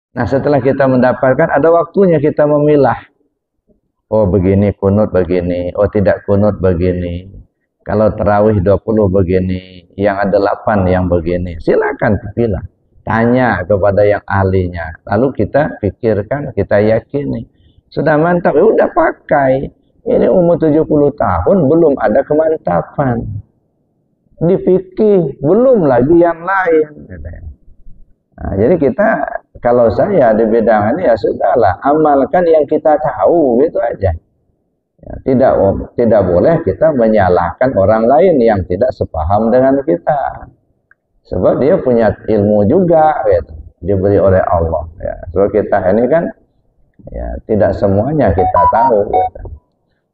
Nah, setelah kita mendapatkan, ada waktunya kita memilah. Oh begini kunut begini, oh tidak kunut begini. Kalau tarawih 20 begini, yang ada 8 yang begini. Silakan pilih. Tanya kepada yang ahlinya. Lalu kita pikirkan, kita yakini. Sudah mantap, ya udah pakai. Ini umur 70 tahun belum ada kemantapan. Di fikih belum lagi yang lain. Nah, jadi kita, kalau saya di bidang ini ya sudahlah, amalkan yang kita tahu, gitu aja. Ya, tidak boleh kita menyalahkan orang lain yang tidak sepaham dengan kita. Sebab dia punya ilmu juga, gitu, diberi oleh Allah. Ya, so kita ini kan, ya tidak semuanya kita tahu. Gitu.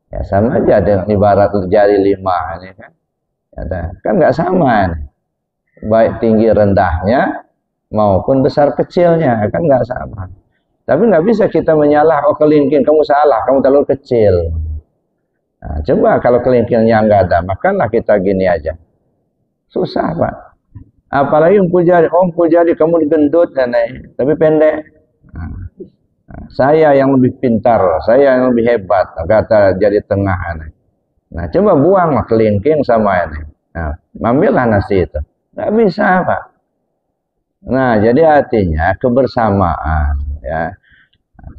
Ya sama aja dengan ibarat jari 5 ini kan, ya, kan nggak sama ini. Baik tinggi rendahnya maupun besar kecilnya kan nggak sama. Tapi nggak bisa kita menyalah, oh kelingking kamu salah, kamu terlalu kecil. Nah, coba kalau kelingkingnya nggak ada, makanlah kita gini aja. Susah Pak. Apalagi pujari, oh pujari kamu gendut nenek, tapi pendek. Saya yang lebih pintar, saya yang lebih hebat, kata jadi tengah aneh. Nah coba buanglah kelingking sama ini. Nah, ambillah nasi itu. Nggak bisa Pak. Nah, jadi artinya kebersamaan, ya.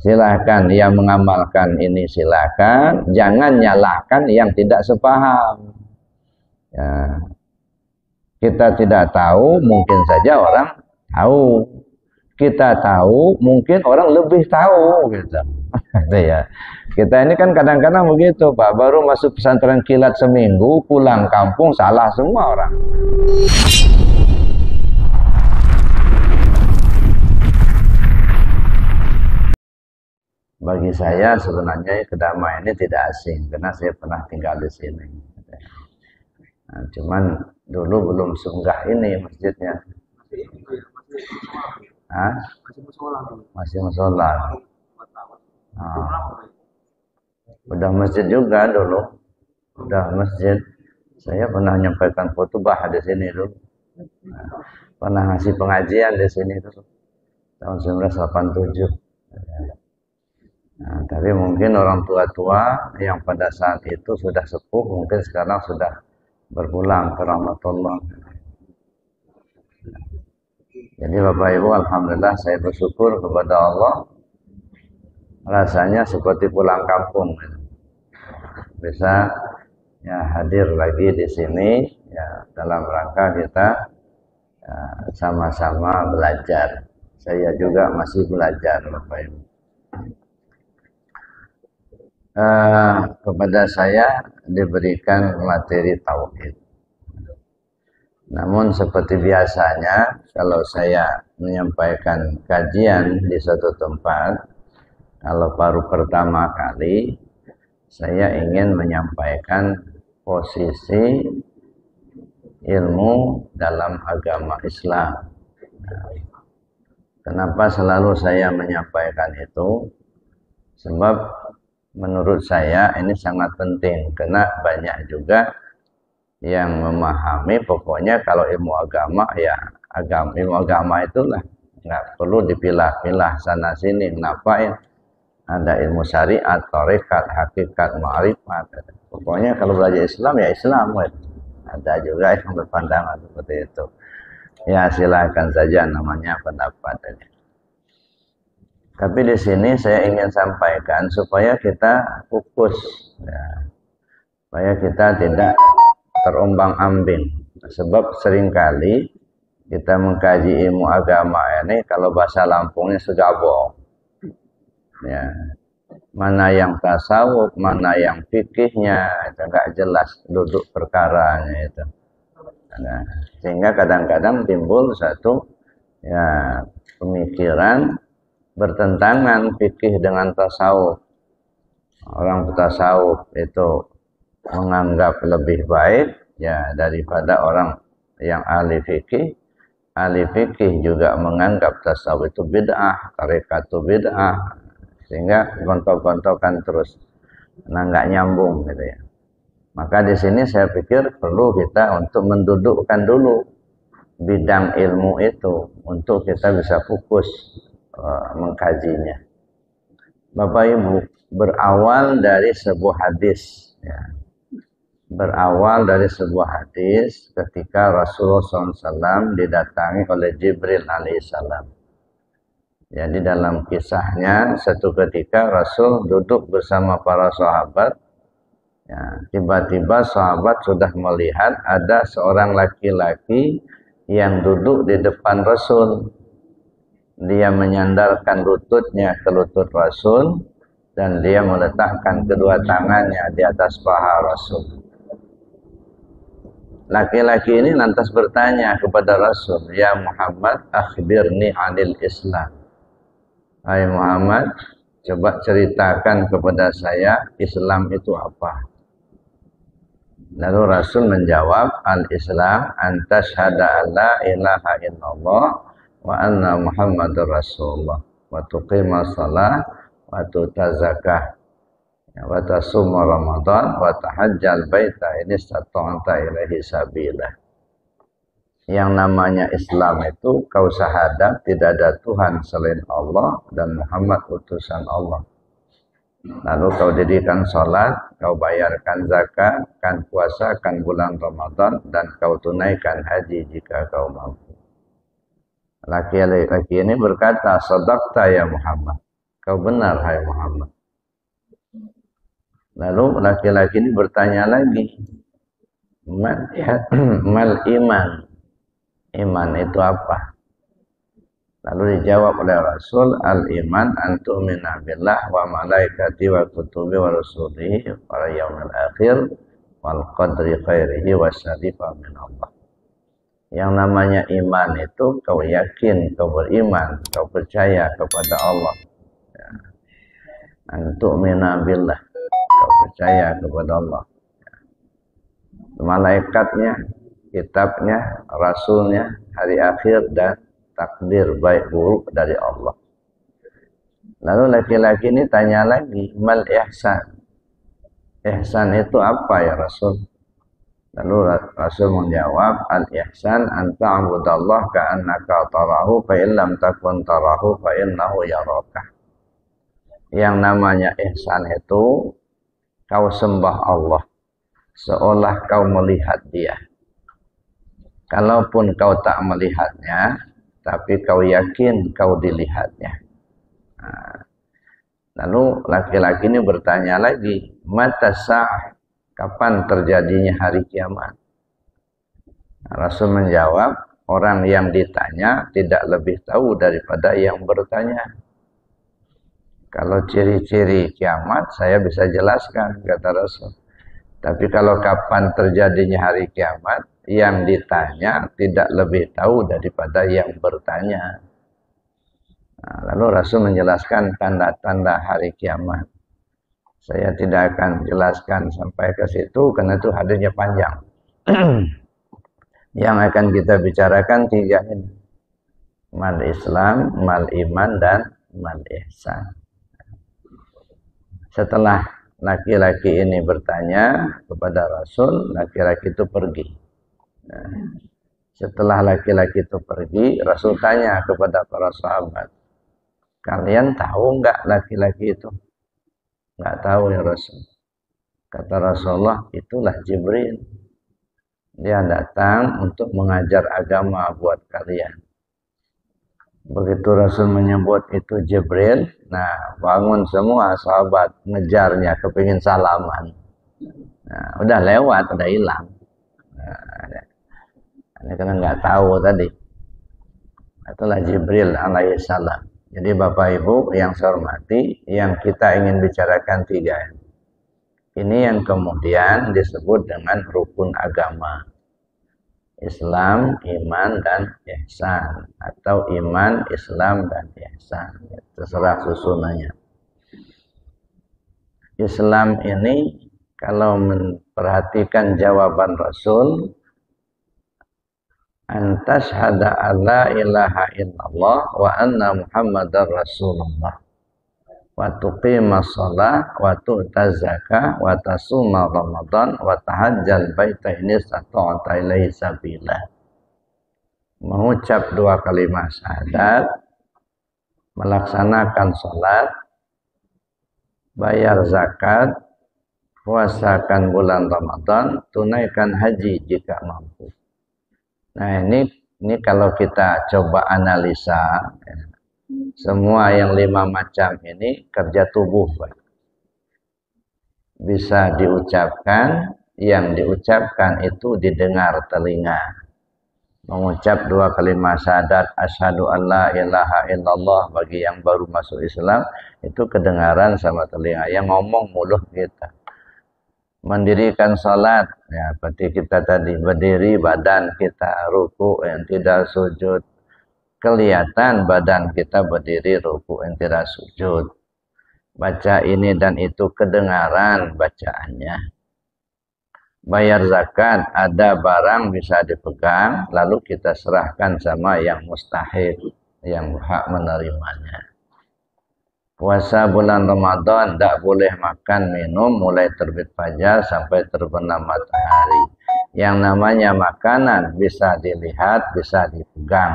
Silakan yang mengamalkan ini silakan, jangan nyalahkan yang tidak sepaham. Ya. Kita tidak tahu, mungkin saja orang tahu. Kita tahu, mungkin orang lebih tahu, gitu. Ya. Kita ini kan kadang-kadang begitu, Pak. Baru masuk pesantren kilat seminggu, pulang kampung salah semua orang. Bagi saya sebenarnya kedamaian ini tidak asing karena saya pernah tinggal di sini. Nah, cuman dulu belum seunggah ini masjidnya. Hah? Masih musola. Nah, udah masjid juga dulu. Udah masjid. Saya pernah menyampaikan khutbah di sini dulu. Nah, pernah ngasih pengajian di sini dulu. Tahun 1987. Nah, tapi mungkin orang tua-tua yang pada saat itu sudah sepuh, mungkin sekarang sudah berpulang ke rahmatullah. Jadi Bapak Ibu, alhamdulillah saya bersyukur kepada Allah. Rasanya seperti pulang kampung. Bisa ya hadir lagi di sini ya dalam rangka kita sama-sama belajar. Saya juga masih belajar Bapak Ibu. Kepada saya diberikan materi tauhid. Namun seperti biasanya kalau saya menyampaikan kajian di suatu tempat, kalau baru pertama kali saya ingin menyampaikan posisi ilmu dalam agama Islam. Kenapa selalu saya menyampaikan itu? Sebab menurut saya ini sangat penting karena banyak juga yang memahami pokoknya kalau ilmu agama ya ilmu agama itulah nggak perlu dipilah-pilah sana sini ngapain, ada ilmu syariat, tarekat, hakikat, ma'rifat. Pokoknya kalau belajar Islam ya Islam. Ada juga yang berpandangan seperti itu. Ya silakan saja namanya pendapat ini. Tapi di sini saya ingin sampaikan supaya kita fokus, ya. Supaya kita tidak terombang-ambing. Sebab seringkali kita mengkaji ilmu agama ini kalau bahasa Lampungnya segabung. Ya. Mana yang tasawuf, mana yang fikihnya, itu enggak jelas duduk perkaranya itu. Nah, sehingga kadang-kadang timbul satu ya pemikiran bertentangan fikih dengan tasawuf. Orang tasawuf itu menganggap lebih baik ya daripada orang yang ahli fikih. Ahli fikih juga menganggap tasawuf itu bid'ah, tarekat itu bid'ah. Sehingga gontok-gontokan terus. Nah, nggak nyambung gitu ya. Maka di sini saya pikir perlu kita untuk mendudukkan dulu bidang ilmu itu untuk kita bisa fokus mengkajinya. Bapak Ibu, berawal dari sebuah hadis, ya. Berawal dari sebuah hadis ketika Rasulullah SAW didatangi oleh Jibril alaihissalam. Jadi dalam kisahnya, satu ketika Rasul duduk bersama para sahabat. Ya, tiba-tiba sahabat sudah melihat ada seorang laki-laki yang duduk di depan Rasul. Dia menyandarkan lututnya ke lutut Rasul dan dia meletakkan kedua tangannya di atas paha Rasul. Laki-laki ini lantas bertanya kepada Rasul, "Ya Muhammad, akhbirni 'anil Islam." Hai Muhammad, coba ceritakan kepada saya Islam itu apa? Lalu Rasul menjawab, "Al-Islam an tashhada an la ilaha illallah wa anna Muhammadur Rasulullah wa tuqimas shalah wa tutaz zakah wa tasuma Ramadan wa tahajjal baita in istata'ta ilaihi sabila." Yang namanya Islam itu kau syahadat tidak ada Tuhan selain Allah dan Muhammad utusan Allah. Lalu kau dirikan sholat, kau bayarkan zakat, kan puasa, kan bulan Ramadan, dan kau tunaikan haji jika kau mampu. Laki-laki ini berkata, "Shadaqta ya Muhammad." Kau benar hai Muhammad. Lalu laki-laki ini bertanya lagi, mal iman. Iman itu apa? Lalu dijawab oleh Rasul, "Al-iman an tu'mina billah wa malaikati wa kutubi wa rusulihi wa yaumil akhir wal qadri khairihi wa syarrihi min Allah." Yang namanya iman itu kau yakin, kau beriman, kau percaya kepada Allah. Ya. An tu'mina billah, kau percaya kepada Allah. Ya. Malaikatnya, kitabnya, rasulnya, hari akhir dan takdir baik buruk dari Allah. Lalu laki-laki ini tanya lagi, mal ihsan. Ihsan itu apa ya Rasul? Lalu Rasul menjawab, al ihsan an ta'budallah ka'annaka tarahu fa in lam takun tarahu fa innahu yaraka. Yang namanya ihsan itu kau sembah Allah seolah kau melihat Dia. Kalaupun kau tak melihatnya, tapi kau yakin kau dilihatnya. Nah, lalu laki-laki ini bertanya lagi, mata sa'ah, kapan terjadinya hari kiamat? Nah, Rasul menjawab, orang yang ditanya tidak lebih tahu daripada yang bertanya. Kalau ciri-ciri kiamat saya bisa jelaskan, kata Rasul. Tapi kalau kapan terjadinya hari kiamat, yang ditanya tidak lebih tahu daripada yang bertanya. Nah, lalu Rasul menjelaskan tanda-tanda hari kiamat. Saya tidak akan jelaskan sampai ke situ karena itu hadisnya panjang. Yang akan kita bicarakan tiga ini. Mal Islam, mal iman, dan mal ihsan. Setelah laki-laki ini bertanya kepada Rasul, laki-laki itu pergi. Nah, setelah laki-laki itu pergi, Rasul tanya kepada para sahabat, kalian tahu enggak laki-laki itu? Enggak tahu ya Rasul. Kata Rasulullah, itulah Jibril. Dia datang untuk mengajar agama buat kalian. Begitu Rasul menyebut itu Jibril, nah bangun semua sahabat ngejarnya, kepingin salaman. Nah, udah lewat, udah hilang. Nah, ini karena nggak tahu tadi. Itulah Jibril alaihissalam. Jadi Bapak Ibu yang saya hormati, yang kita ingin bicarakan tiga. Ini yang kemudian disebut dengan rukun agama. Islam, iman, dan ihsan. Atau iman, Islam, dan ihsan. Terserah susunannya. Islam ini kalau memperhatikan jawaban Rasul, antashhada alla ilaha illallah wa anna Muhammadar Rasulullah wa tuqimas shalah wa tu'taz zakah wa tasuma Ramadan wa tahajjal baita in istata'ta ilaihi sabila. Mengucap dua kalimat syahadat, melaksanakan sholat, bayar zakat, puasakan bulan Ramadan, tunaikan haji jika mampu. Nah ini kalau kita coba analisa, semua yang 5 macam ini kerja tubuh, Pak. Bisa diucapkan, yang diucapkan itu didengar telinga. Mengucap 2 kalimat syahadat asyhadu alla ilaha illallah bagi yang baru masuk Islam itu kedengaran sama telinga. Yang ngomong mulut kita. Mendirikan salat, ya seperti kita tadi berdiri badan kita, ruku yang tidak sujud. Kelihatan badan kita berdiri, ruku yang tidak sujud. Baca ini dan itu kedengaran bacaannya. Bayar zakat, ada barang bisa dipegang, lalu kita serahkan sama yang mustahil, yang berhak menerimanya. Puasa bulan Ramadan, tidak boleh makan, minum, mulai terbit fajar sampai terbenam matahari. Yang namanya makanan bisa dilihat, bisa dipegang.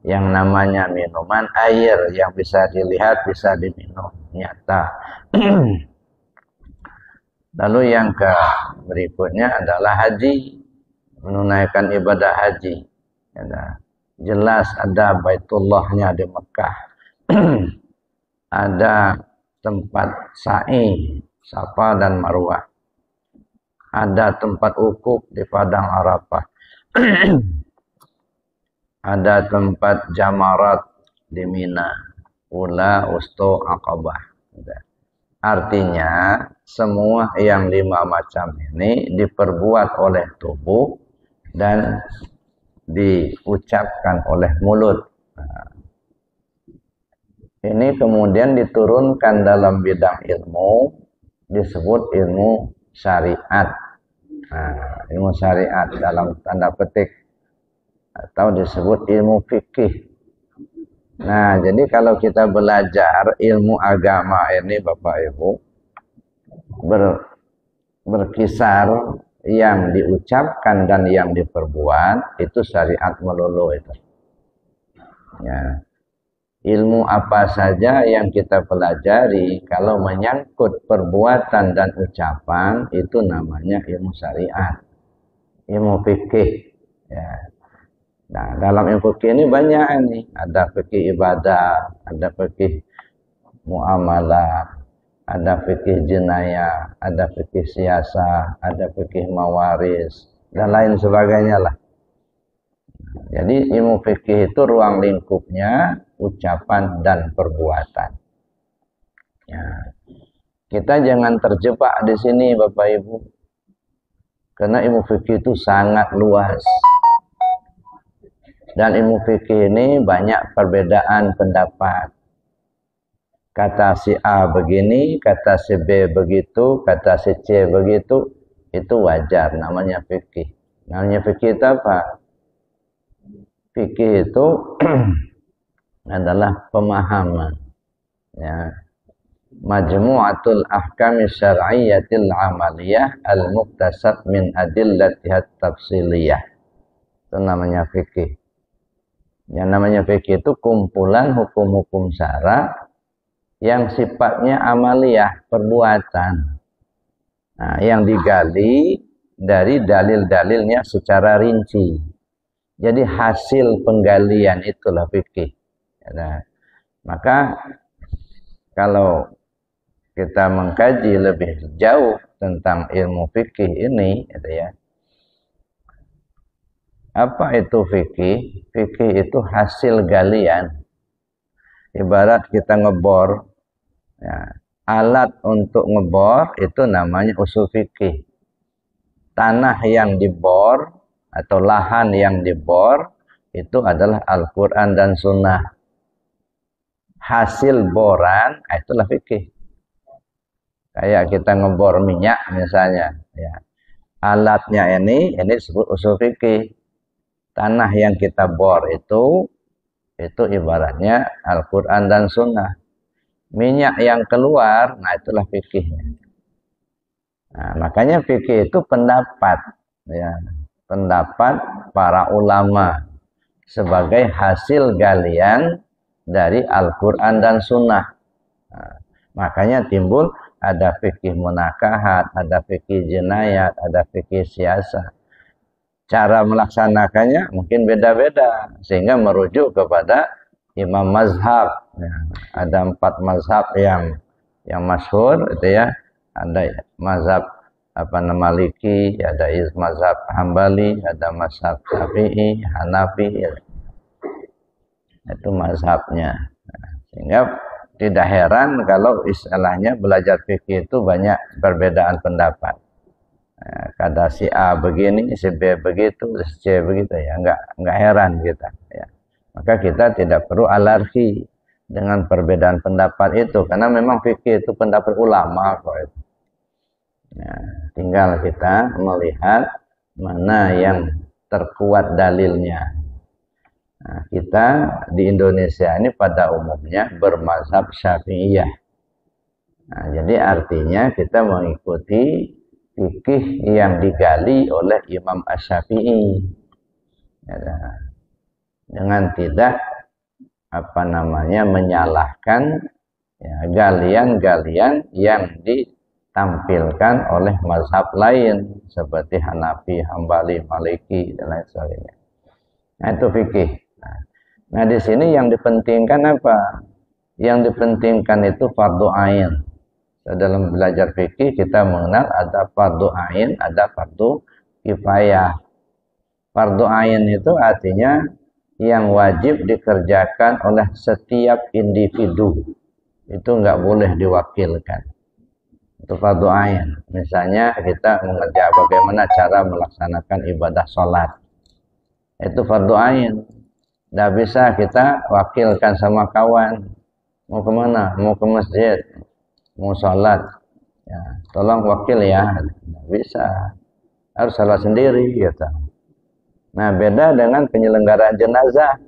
Yang namanya minuman, air yang bisa dilihat, bisa diminum, nyata. Lalu yang berikutnya adalah haji, menunaikan ibadah haji. Jelas ada Baitullahnya di Mekah. Ada tempat sa'i, Safa dan Marwah. Ada tempat ukuf di Padang Arafah. Ada tempat jamarat di Mina, Ula, Usto, Aqabah. Artinya semua yang 5 macam ini diperbuat oleh tubuh dan diucapkan oleh mulut. Ini kemudian diturunkan dalam bidang ilmu, disebut ilmu syariat. Ilmu syariat dalam tanda petik. Atau disebut ilmu fikih. Nah, jadi kalau kita belajar ilmu agama ini Bapak Ibu, berkisar yang diucapkan dan yang diperbuat, itu syariat melulu itu. Ya. Ilmu apa saja yang kita pelajari, kalau menyangkut perbuatan dan ucapan, itu namanya ilmu syariat. Ilmu fikih. Ya. Nah, dalam ilmu fikih ini banyak nih. Ada fikih ibadah, ada fikih muamalah, ada fikih jenayah, ada fikih siasah, ada fikih mawaris, dan lain sebagainya lah. Jadi ilmu fikih itu ruang lingkupnya ucapan dan perbuatan. Ya. Kita jangan terjebak di sini Bapak Ibu. Karena ilmu fikih itu sangat luas. Dan ilmu fikih ini banyak perbedaan pendapat. Kata si A begini, kata si B begitu, kata si C begitu, itu wajar, namanya fikih. Namanya fikih itu apa? Fikih itu adalah pemahaman. Ya. Majmu'atul ahkami syar'iyyatil amaliyah al-muktasab min adillatihat tafsiliyah. Itu namanya fikih. Yang namanya fikih itu kumpulan hukum-hukum syara yang sifatnya amaliyah, perbuatan. Nah, yang digali dari dalil-dalilnya secara rinci. Jadi hasil penggalian itulah fikih. Nah, maka kalau kita mengkaji lebih jauh tentang ilmu fikih ini, gitu ya. Apa itu fikih? Fikih itu hasil galian. Ibarat kita ngebor, ya, alat untuk ngebor itu namanya usul fikih. Tanah yang dibor atau lahan yang dibor itu adalah Al-Quran dan Sunnah. Hasil boran itulah fikih. Kayak kita ngebor minyak misalnya, ya. Alatnya ini disebut usul fikih. Tanah yang kita bor itu ibaratnya Al-Quran dan Sunnah. Minyak yang keluar, nah itulah fikihnya. Nah, makanya fikih itu pendapat, ya, pendapat para ulama sebagai hasil galian dari Al-Quran dan Sunnah. Nah, makanya timbul ada fikih munakahat, ada fikih jinayat, ada fikih siasah. Cara melaksanakannya mungkin beda-beda, sehingga merujuk kepada imam mazhab. Ya, ada 4 mazhab yang masyhur itu ya. Ada mazhab Maliki, ada mazhab Hambali, ada mazhab Syafi'i, Hanafi. Ya. Itu mazhabnya. Sehingga tidak heran kalau istilahnya belajar fikih itu banyak perbedaan pendapat. Kata si A begini, si B begitu, si C begitu ya, enggak heran kita ya. Maka kita tidak perlu alergi dengan perbedaan pendapat itu, karena memang fikih itu pendapat ulama kok itu. Ya, tinggal kita melihat mana yang terkuat dalilnya. Nah, kita di Indonesia ini pada umumnya bermazhab Syafi'iyah. Nah, jadi artinya kita mengikuti fikih yang digali oleh Imam Asy-Syafi'i, ya, dengan tidak menyalahkan ya, galian-galian yang ditampilkan oleh mazhab lain seperti Hanafi, Hambali, Maliki dan lain sebagainya. Nah, itu fikih. Nah, di sini yang dipentingkan apa? Yang dipentingkan itu fardu ain. Dalam belajar fikih kita mengenal ada fardu ain, ada fardu kifayah. Fardu ain itu artinya yang wajib dikerjakan oleh setiap individu. Itu enggak boleh diwakilkan. Itu fardu ain. Misalnya kita mengerjakan bagaimana cara melaksanakan ibadah sholat. Itu fardu ain. Tidak bisa kita wakilkan sama kawan. Mau kemana? Mau ke masjid. Mau sholat. Ya, tolong wakil ya. Tidak bisa. Harus sholat sendiri. Gitu. Nah, beda dengan penyelenggaraan jenazah.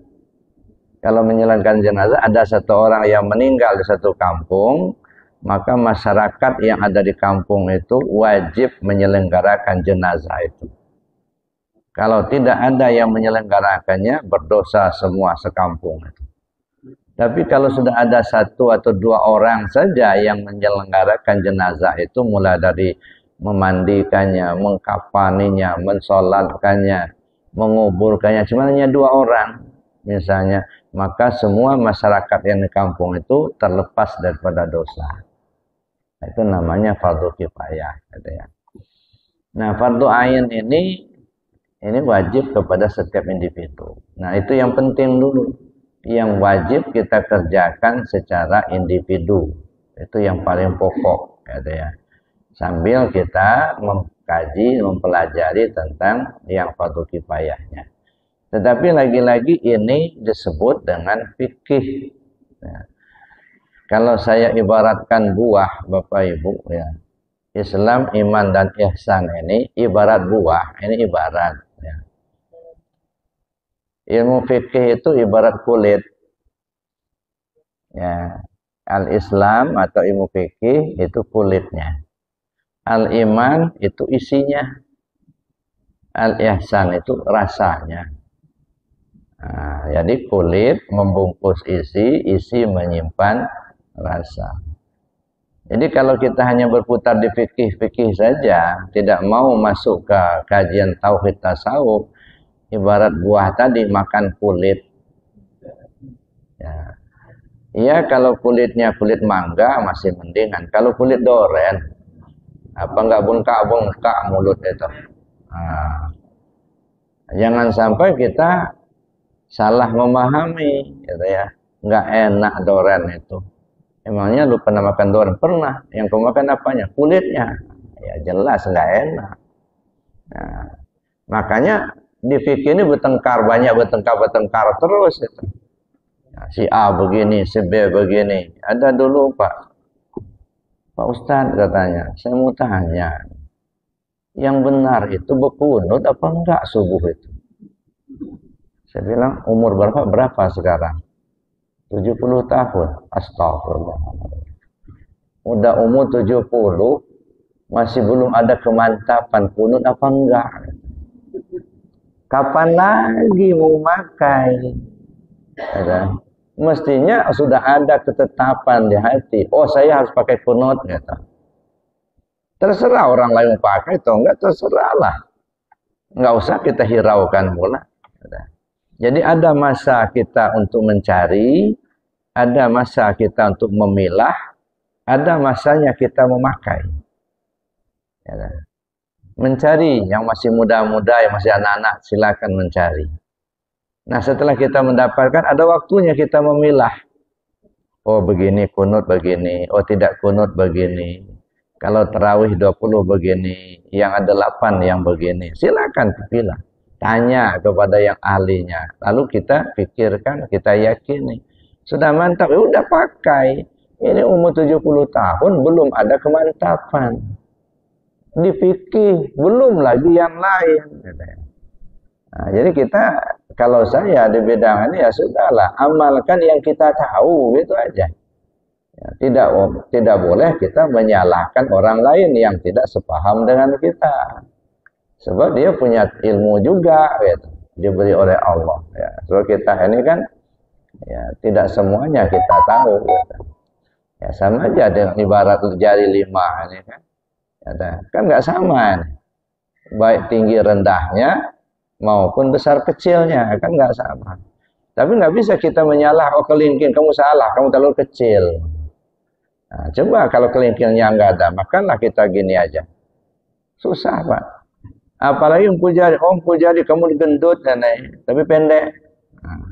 Kalau menyelenggaraan jenazah, ada satu orang yang meninggal di satu kampung, maka masyarakat yang ada di kampung itu wajib menyelenggarakan jenazah itu. Kalau tidak ada yang menyelenggarakannya, berdosa semua sekampung itu. Tapi kalau sudah ada 1 atau 2 orang saja yang menyelenggarakan jenazah itu, mulai dari memandikannya, mengkafaninya, mensolatkannya, menguburkannya, cuma hanya 2 orang misalnya, maka semua masyarakat yang di kampung itu terlepas daripada dosa. Itu namanya fardu kifayah, gitu ya. Nah, fardu ain ini wajib kepada setiap individu. Nah, itu yang penting dulu. Yang wajib kita kerjakan secara individu. Itu yang paling pokok, gitu ya. Sambil kita mengkaji, mempelajari tentang yang fardu kifayahnya. Tetapi lagi-lagi ini disebut dengan fikih. Ya. Kalau saya ibaratkan buah, Bapak Ibu, ya. Islam, iman, dan ihsan ini ibarat buah. Ini ibarat. Ya. Ilmu fikih itu ibarat kulit. Ya. Al-Islam atau ilmu fikih itu kulitnya. Al-iman itu isinya. Al-ihsan itu rasanya. Nah, jadi kulit membungkus isi, isi menyimpan rasa. Jadi kalau kita hanya berputar di fikih-fikih saja, tidak mau masuk ke kajian tauhid tasawuf, ibarat buah tadi makan kulit. Ya. Iya, kalau kulitnya kulit mangga masih mendingan. Kalau kulit doren, apa enggak bengkak-bengkak mulut itu. Nah, jangan sampai kita salah memahami, gitu ya. Enggak enak doren itu. Emangnya lu pernah makan doren? Pernah. Yang kau makan apanya? Kulitnya. Ya jelas enggak enak. Nah, makanya di fikih ini banyak bertengkar terus itu. Nah, si A begini, si B begini. Ada dulu Pak Ustadz katanya, saya mau tanya, yang benar itu berkunut apa enggak subuh itu? Saya bilang, umur berapa sekarang? 70 tahun. Astagfirullah. Udah umur 70, masih belum ada kemantapan kunut apa enggak? Kapan lagi mau makai? Ada. Mestinya sudah ada ketetapan di hati. Oh, saya harus pakai kunut gitu. Terserah orang lain pakai atau enggak, terserahlah. Enggak usah kita hiraukan pula. Jadi ada masa kita untuk mencari, ada masa kita untuk memilah, ada masanya kita memakai. Mencari yang masih muda-muda, yang masih anak-anak, silakan mencari. Nah, setelah kita mendapatkan, ada waktunya kita memilah. Oh, begini kunut begini, oh tidak kunut begini. Kalau tarawih 20 begini, yang ada 8 yang begini. Silakan pilih. Tanya kepada yang ahlinya. Lalu kita pikirkan, kita yakini. Sudah mantap, ya udah pakai. Ini umur 70 tahun, belum ada kemantapan. Dipikir, belum lagi yang lain. Nah, jadi kita, kalau saya di bidang ini ya sudahlah, amalkan yang kita tahu, gitu aja. Ya, tidak boleh kita menyalahkan orang lain yang tidak sepaham dengan kita. Sebab dia punya ilmu juga, gitu, diberi oleh Allah. Ya. So kita ini kan, ya, tidak semuanya kita tahu. Gitu. Ya, sama aja dengan ibarat jari 5 ini kan, ya, kan nggak sama, nih. Baik tinggi rendahnya maupun besar kecilnya kan nggak sama. Tapi nggak bisa kita menyalah, oh kelingking kamu salah, kamu terlalu kecil. Nah, coba kalau kelingkingnya nggak ada, makanlah kita gini aja. Susah, Pak. Apalagi Pujari, Pujari kamu gendut tapi pendek. Nah,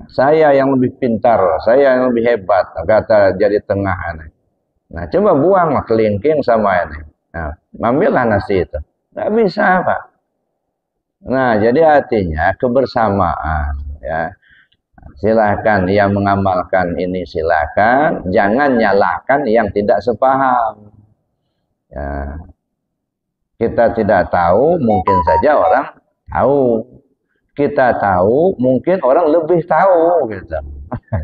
saya yang lebih pintar, saya yang lebih hebat, kata jadi tengah. Nah, coba buanglah kelingking sama ini. Nah, ambillah nasi itu. Nggak bisa, Pak. Nah, jadi artinya kebersamaan, ya. Silahkan yang mengamalkan ini silahkan, jangan nyalahkan yang tidak sepaham. Ya. Kita tidak tahu, mungkin saja orang tahu. Kita tahu, mungkin orang lebih tahu, gitu.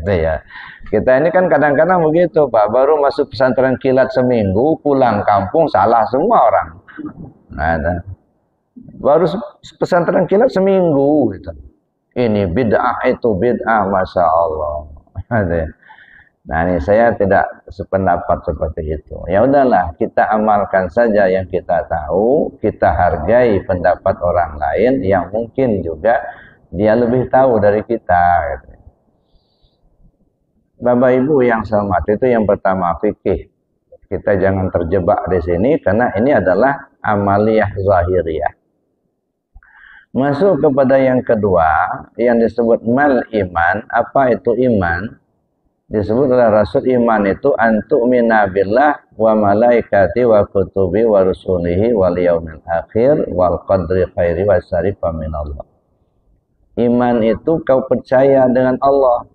Ya. Kita ini kan kadang-kadang begitu, Pak. Baru masuk pesantren kilat seminggu, pulang kampung salah semua orang. Nah, baru pesantren kilat seminggu, gitu. Ini bid'ah, itu bid'ah, masya Allah. Nah, ini saya tidak sependapat seperti itu. Ya udahlah, kita amalkan saja yang kita tahu, kita hargai pendapat orang lain yang mungkin juga dia lebih tahu dari kita. Bapak Ibu yang saya hormati, itu yang pertama fikih. Kita jangan terjebak di sini karena ini adalah amaliyah zahiriyah. Masuk kepada yang kedua yang disebut mal iman. Apa itu iman? Disebut oleh Rasul, iman itu antu'mina billah wa malaikati wa kutubi wa rusulihi wal yaumil akhir wal qadri khairi wa syarri minallah. Iman itu kau percaya dengan Allah.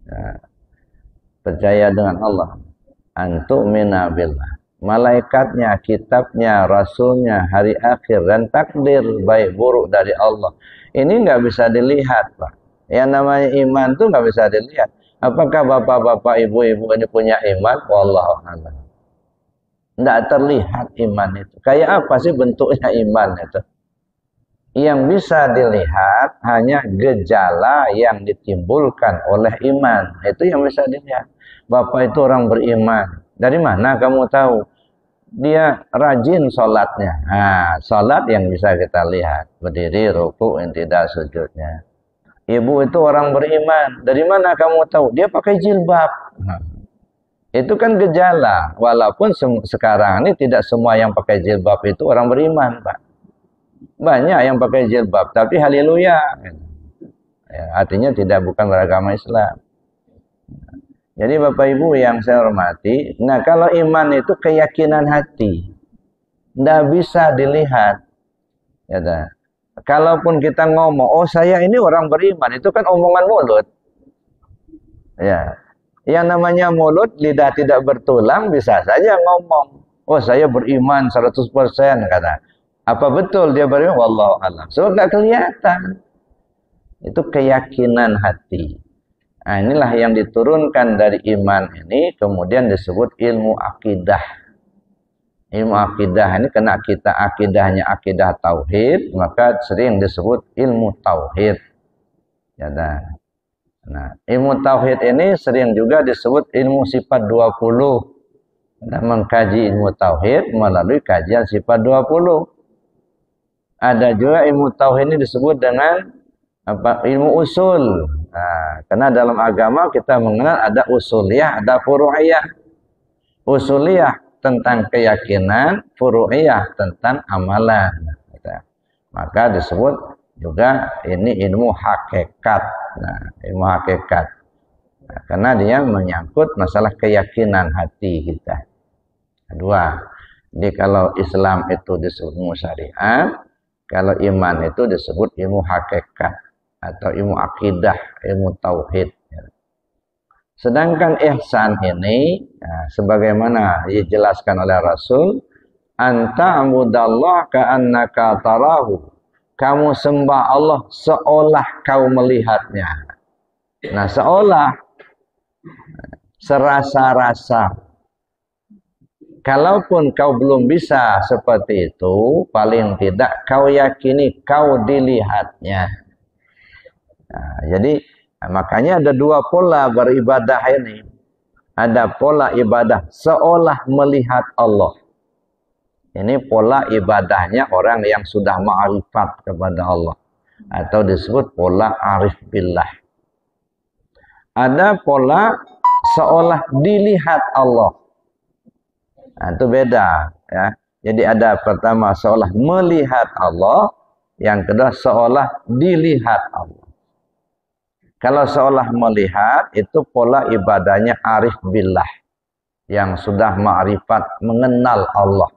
Ya, percaya dengan Allah. Antu'mina billah. Malaikatnya, kitabnya, rasulnya, hari akhir dan takdir baik buruk dari Allah. Ini nggak bisa dilihat, Pak. Yang namanya iman itu nggak bisa dilihat. Apakah bapak-bapak, ibu-ibu ini punya iman? Wallahu a'lam. Tidak terlihat iman itu. Kayak apa sih bentuknya iman itu? Yang bisa dilihat hanya gejala yang ditimbulkan oleh iman. Itu yang bisa dilihat. Bapak itu orang beriman. Dari mana kamu tahu? Dia rajin sholatnya. Nah, sholat yang bisa kita lihat. Berdiri, rukuk, intidah, sujudnya. Ibu itu orang beriman. Dari mana kamu tahu? Dia pakai jilbab. Nah, itu kan gejala. Walaupun sekarang ini tidak semua yang pakai jilbab itu orang beriman, Pak. Banyak yang pakai jilbab, tapi haleluya. Ya, artinya bukan beragama Islam. Jadi Bapak Ibu yang saya hormati, nah kalau iman itu keyakinan hati. Tidak bisa dilihat. Ya, dah. Kalaupun kita ngomong, oh saya ini orang beriman, itu kan omongan mulut. Ya, yang namanya mulut, lidah tidak bertulang, bisa saja ngomong, oh saya beriman 100%, kata. Apa betul dia beriman? Wallahu a'lam. So nggak kelihatan. Itu keyakinan hati. Nah, inilah yang diturunkan dari iman ini, kemudian disebut ilmu akidah. Ilmu akidah ini kena kita akidahnya akidah tauhid, maka sering disebut ilmu tauhid. Ya dah. Nah, ilmu tauhid ini sering juga disebut ilmu sifat 20. Kita mengkaji ilmu tauhid melalui kajian sifat 20. Ada juga ilmu tauhid ini disebut dengan ilmu usul. Nah, karena dalam agama kita mengenal ada usuliyah, ada furu'iyah. Usuliyah tentang keyakinan, furu'iyah tentang amalan. Maka disebut juga ini ilmu hakikat. Nah, ilmu hakikat. Nah, karena dia menyangkut masalah keyakinan hati kita. Kedua, jadi kalau Islam itu disebut ilmu syariat, kalau iman itu disebut ilmu hakikat atau ilmu akidah, ilmu tauhid. Sedangkan ihsan ini, sebagaimana dijelaskan oleh Rasul, anta amudallah ka'annaka tarahu. Kamu sembah Allah seolah kau melihatnya. Nah, seolah, serasa-rasa. Kalaupun kau belum bisa seperti itu, paling tidak kau yakini kau dilihatnya. Nah, jadi makanya ada dua pola beribadah ini. Ada pola ibadah seolah melihat Allah. Ini pola ibadahnya orang yang sudah ma'rifat kepada Allah. Atau disebut pola arif billah. Ada pola seolah dilihat Allah. Nah, itu beda ya. Jadi ada pertama seolah melihat Allah, yang kedua seolah dilihat Allah. Kalau seolah melihat itu pola ibadahnya arif billah yang sudah ma'rifat mengenal Allah.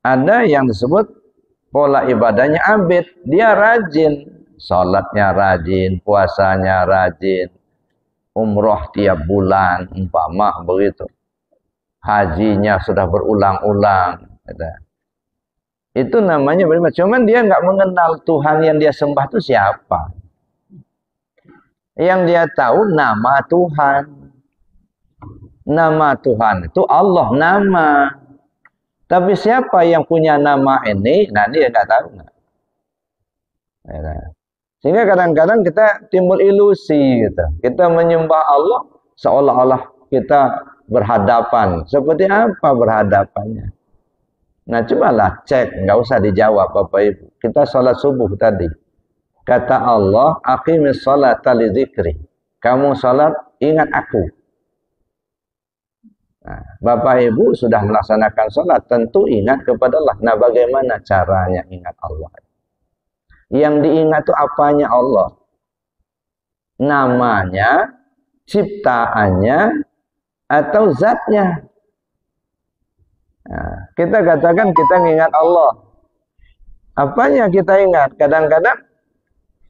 Ada yang disebut pola ibadahnya abid, dia rajin, salatnya rajin, puasanya rajin, umroh tiap bulan umpama begitu. Hajinya sudah berulang-ulang. Itu namanya beriman. Cuman dia nggak mengenal Tuhan yang dia sembah itu siapa. Yang dia tahu nama Tuhan. Nama Tuhan itu Allah nama. Tapi siapa yang punya nama ini? Nah, dia nggak tahu. Sehingga kadang-kadang kita timbul ilusi gitu. Kita menyembah Allah seolah-olah kita berhadapan. Seperti apa berhadapannya? Nah, cobalah cek, nggak usah dijawab Bapak Ibu. Kita sholat subuh tadi. Kata Allah, aqimis sholata li dzikri. Kamu sholat, ingat aku. Nah, Bapak Ibu sudah melaksanakan sholat, tentu ingat kepada Allah. Nah, bagaimana caranya ingat Allah? Yang diingat itu apanya Allah? Namanya, ciptaannya, atau zatnya. Nah, kita katakan kita ingat Allah. Apanya kita ingat? Kadang-kadang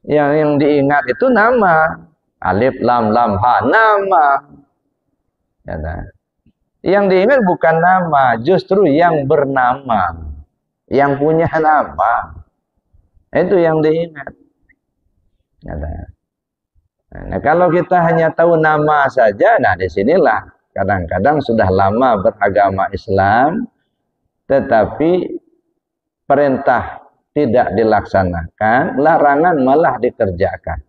yang diingat itu nama. Alif, lam, lam, ha. Nama. Ya, nah. Yang diingat bukan nama. Justru yang bernama. Yang punya nama. Itu yang diingat. Ya, nah. Nah, kalau kita hanya tahu nama saja, nah disinilah kadang-kadang sudah lama beragama Islam, tetapi perintah tidak dilaksanakan, larangan malah dikerjakan.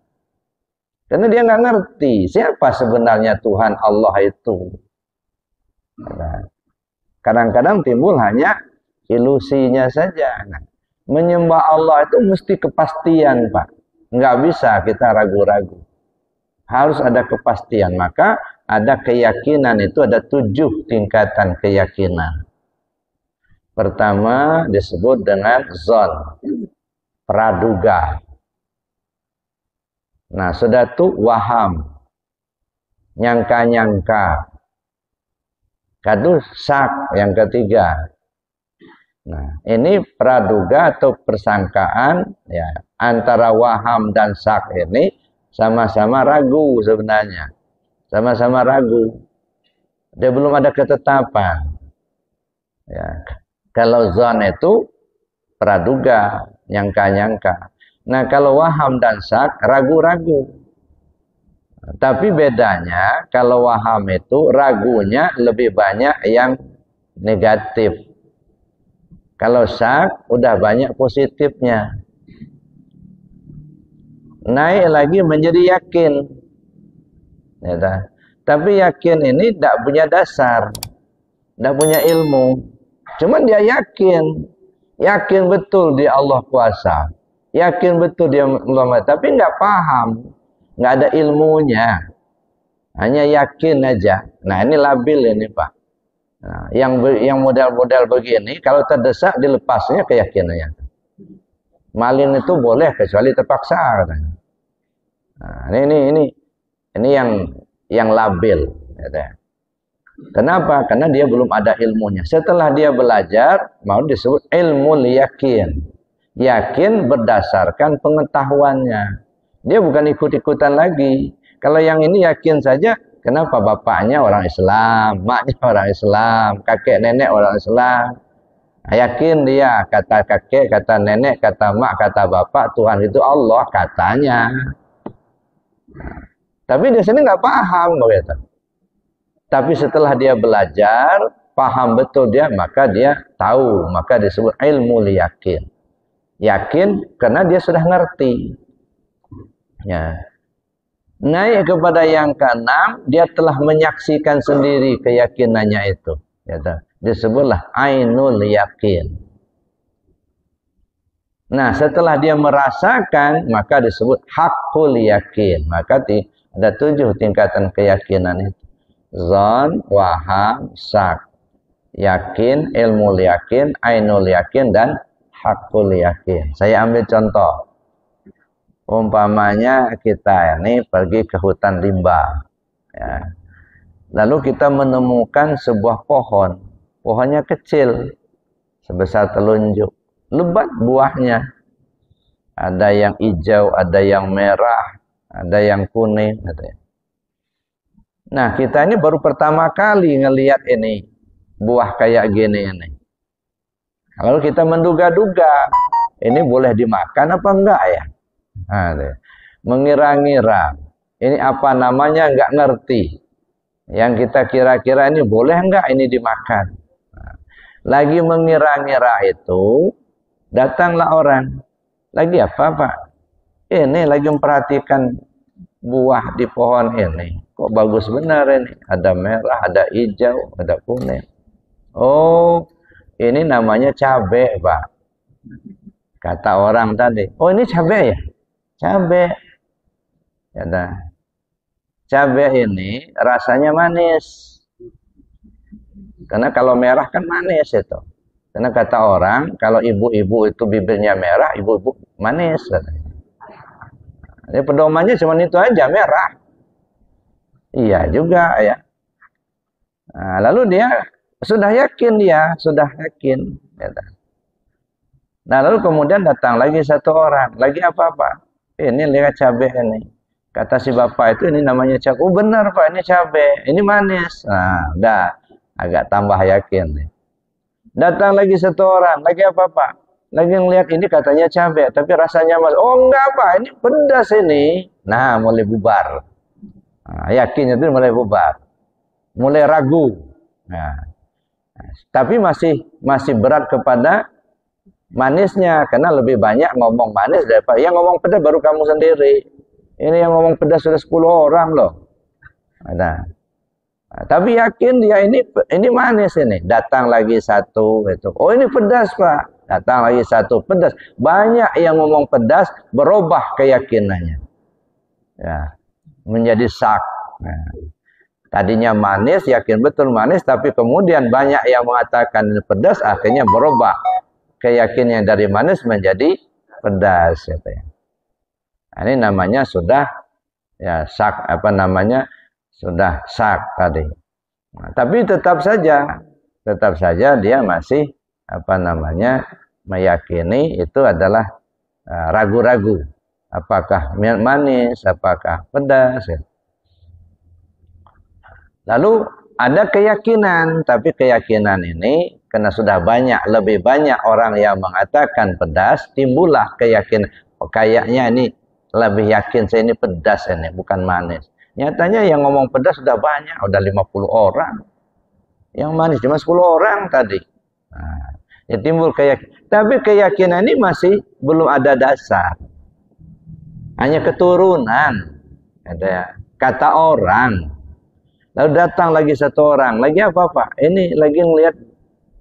Karena dia nggak ngerti siapa sebenarnya Tuhan Allah itu. Kadang-kadang timbul hanya ilusinya saja. Nah, menyembah Allah itu mesti kepastian, Pak. Nggak bisa kita ragu-ragu. Harus ada kepastian. Maka ada keyakinan itu ada 7 tingkatan keyakinan. Pertama disebut dengan zon, praduga. Nah, sudah itu waham, nyangka-nyangka. Kadu sak yang ketiga. Nah, ini praduga atau persangkaan ya, antara waham dan sak ini sama-sama ragu sebenarnya. Sama-sama ragu. Dia belum ada ketetapan. Ya. Kalau zon itu praduga, nyangka-nyangka. Nah, kalau waham dan sak ragu-ragu. Tapi bedanya kalau waham itu ragunya lebih banyak yang negatif. Kalau sak udah banyak positifnya. naik lagi menjadi yakin. Ya, tapi yakin ini tidak punya dasar, tidak punya ilmu. Cuman dia yakin, yakin betul dia Allah kuasa, yakin betul dia Allah, tapi nggak paham, nggak ada ilmunya, hanya yakin aja. Nah ini labil ini Pak. Nah, yang model-model begini, kalau terdesak dilepasnya keyakinannya. Malin itu boleh kecuali terpaksa katanya. Nah, ini yang labil. Gitu. Kenapa? Karena dia belum ada ilmunya. Setelah dia belajar, mau disebut ilmu yakin. Yakin berdasarkan pengetahuannya. Dia bukan ikut-ikutan lagi. Kalau yang ini yakin saja, kenapa bapaknya orang Islam, maknya orang Islam, kakek nenek orang Islam. Nah, yakin dia, kata kakek, kata nenek, kata mak, kata bapak, Tuhan itu Allah katanya. Nah, tapi di sini nggak paham begitu. Tapi setelah dia belajar, paham betul dia, maka dia tahu, maka disebut ilmu yakin. Yakin karena dia sudah ngerti. Ya. Naik kepada yang keenam, dia telah menyaksikan sendiri keyakinannya itu. Ya, disebutlah ainul yakin. Nah, setelah dia merasakan, maka disebut hakul yakin. Maka ada 7 tingkatan keyakinan itu. Zon, waham, syak. Yakin, ilmu yakin, ainul yakin, dan hakul yakin. Saya ambil contoh. Umpamanya kita ini pergi ke hutan rimba. Ya. Lalu kita menemukan sebuah pohon. Pohonnya kecil, sebesar telunjuk. Lebat buahnya. Ada yang hijau, ada yang merah, ada yang kuning. Nah, kita ini baru pertama kali ngelihat ini. Buah kayak gini ini. Lalu kita menduga-duga. Ini boleh dimakan apa enggak ya? Nah, mengira-ngira. Ini apa namanya enggak ngerti. Yang kita kira-kira ini boleh enggak ini dimakan. Nah, lagi mengira-ngira itu, datanglah orang. Lagi apa Pak? Ini lagi memperhatikan buah di pohon ini. Kok bagus benar ini. Ada merah, ada hijau, ada kuning. Oh, ini namanya cabai Pak. Kata orang tadi. Oh ini cabai ya? Cabai. Ya dah. Cabai ini rasanya manis. Karena kalau merah kan manis itu. Karena kata orang, kalau ibu-ibu itu bibirnya merah, ibu-ibu manis. Ini pedomannya cuma itu aja, merah. Iya juga ya. Nah, lalu dia sudah yakin sudah yakin. Nah lalu kemudian datang lagi satu orang, lagi apa-apa. Ini lihat cabai ini. Kata si bapak itu ini namanya cabai. Oh benar Pak, ini cabai, ini manis. Nah udah agak tambah yakin nih. Datang lagi satu orang, lagi apa Pak? Lagi ngelihat ini katanya cabai, tapi rasanya manis. Oh enggak Pak, ini pedas ini. Nah mulai bubar. Nah, yakin itu mulai bubar. Mulai ragu. Nah, tapi masih berat kepada manisnya. Karena lebih banyak ngomong manis daripada yang ngomong pedas baru kamu sendiri. Ini yang ngomong pedas sudah 10 orang loh. Nah, tapi yakin dia ini manis ini. Datang lagi satu itu. Oh ini pedas Pak. Datang lagi satu pedas. Banyak yang ngomong pedas berubah keyakinannya. Ya, menjadi syak. Nah, tadinya manis, yakin betul manis, tapi kemudian banyak yang mengatakan pedas, akhirnya berubah keyakinannya dari manis menjadi pedas. Gitu ya. Nah, ini namanya sudah ya syak, sudah syak tadi. Nah, tapi tetap saja dia masih meyakini itu adalah ragu-ragu. Apakah manis, apakah pedas. Ya. Lalu ada keyakinan, tapi keyakinan ini karena sudah lebih banyak orang yang mengatakan pedas, timbullah keyakinan. Oh, kayaknya ini lebih yakin saya ini pedas ini, bukan manis. Nyatanya yang ngomong pedas sudah banyak, udah 50 orang. Yang manis cuma 10 orang tadi. Nah, ya timbul keyakinan. Tapi keyakinan ini masih belum ada dasar. hanya keturunan. Kata orang. Lalu datang lagi satu orang, lagi apa Pak? Ini lagi ngelihat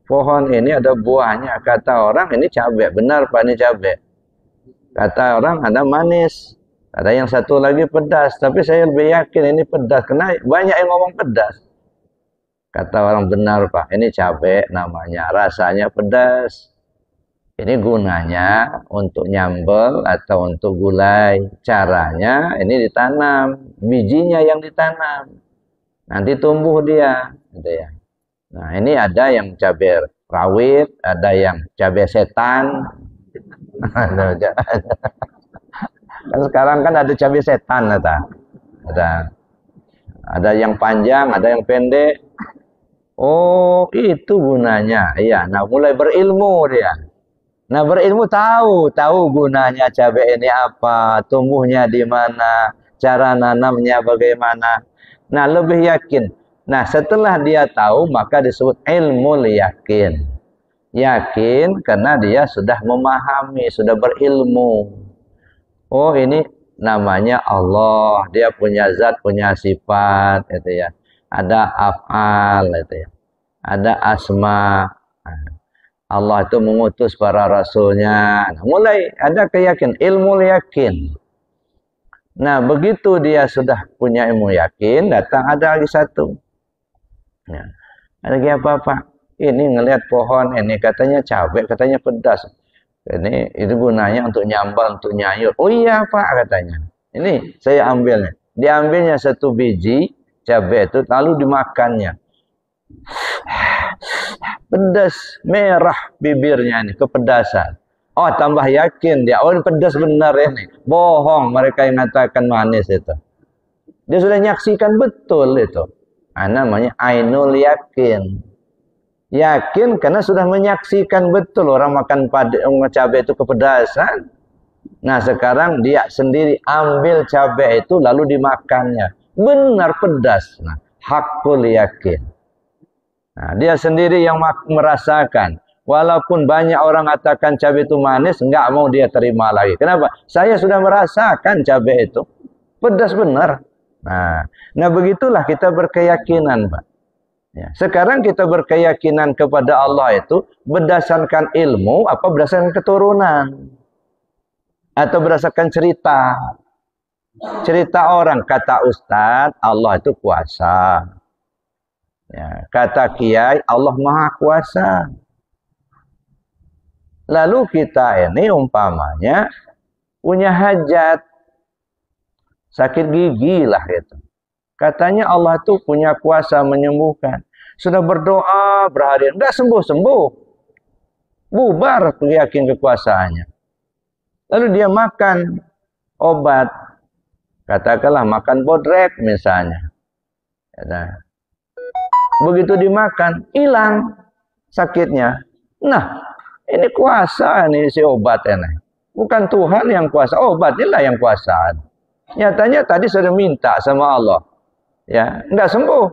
pohon ini ada buahnya. Kata orang ini cabai, benar Pak ini cabai. Kata orang ada manis. Ada yang satu lagi pedas, tapi saya lebih yakin ini pedas karena banyak yang ngomong pedas. Kata orang benar Pak, ini cabai namanya, rasanya pedas. Ini gunanya untuk nyambel atau untuk gulai. Caranya ini ditanam, bijinya yang ditanam. Nanti tumbuh dia, gitu ya. Nah, ini ada yang cabai rawit, ada yang cabai setan. Kan sekarang kan ada cabai setan, ada yang panjang, ada yang pendek. Oh, itu gunanya. Iya, nah mulai berilmu dia. Nah, berilmu tahu gunanya cabai ini apa, tumbuhnya di mana, cara nanamnya bagaimana. Nah, lebih yakin. Nah, setelah dia tahu, maka disebut ilmu yakin. Yakin karena dia sudah memahami, sudah berilmu. Oh, ini namanya Allah. Dia punya zat, punya sifat, gitu ya. Ada af'al, gitu ya. Ada asma. Allah itu mengutus para rasulnya. Nah, mulai ada keyakinan, ilmu yakin. Nah, begitu dia sudah punya ilmu yakin, datang ada lagi satu. Nah, ada lagi apa-apa? Ini ngelihat pohon, ini katanya cabai, katanya pedas. Ini itu gunanya untuk nyambal, untuk nyayur. Oh iya Pak, katanya. Ini saya ambilnya. Diambilnya satu biji cabai itu lalu dimakannya. Pedas, merah bibirnya ini, kepedasan. Oh, tambah yakin dia. Oh, ini pedas benar ini. Bohong mereka yang mengatakan manis itu. Dia sudah nyaksikan betul itu. Namanya ainul yakin. Yakin karena sudah menyaksikan betul orang makan cabai itu kepedasan. Nah, sekarang dia sendiri ambil cabai itu lalu dimakannya. Benar pedas. Nah, hakul yakin. Nah, dia sendiri yang merasakan. Walaupun banyak orang katakan cabai itu manis, enggak mau dia terima lagi. Kenapa? Saya sudah merasakan cabai itu. Pedas benar. Nah begitulah kita berkeyakinan, Pak. Ya, sekarang kita berkeyakinan kepada Allah itu berdasarkan ilmu apa berdasarkan keturunan atau berdasarkan cerita. Cerita orang, kata ustaz Allah itu kuasa. Ya, kata kiai Allah maha kuasa. Lalu kita ini umpamanya punya hajat sakit gigi lah gitu. Katanya Allah tuh punya kuasa menyembuhkan. Sudah berdoa berhari, enggak sembuh-sembuh. Bubar yakin kekuasaannya. Lalu dia makan obat. Katakanlah makan bodrek misalnya. Begitu dimakan, hilang sakitnya. Nah, ini kuasa nih si obat ini. Bukan Tuhan yang kuasa, obatnya lah yang kuasa. Nyatanya tadi sudah minta sama Allah. Ya, enggak sembuh.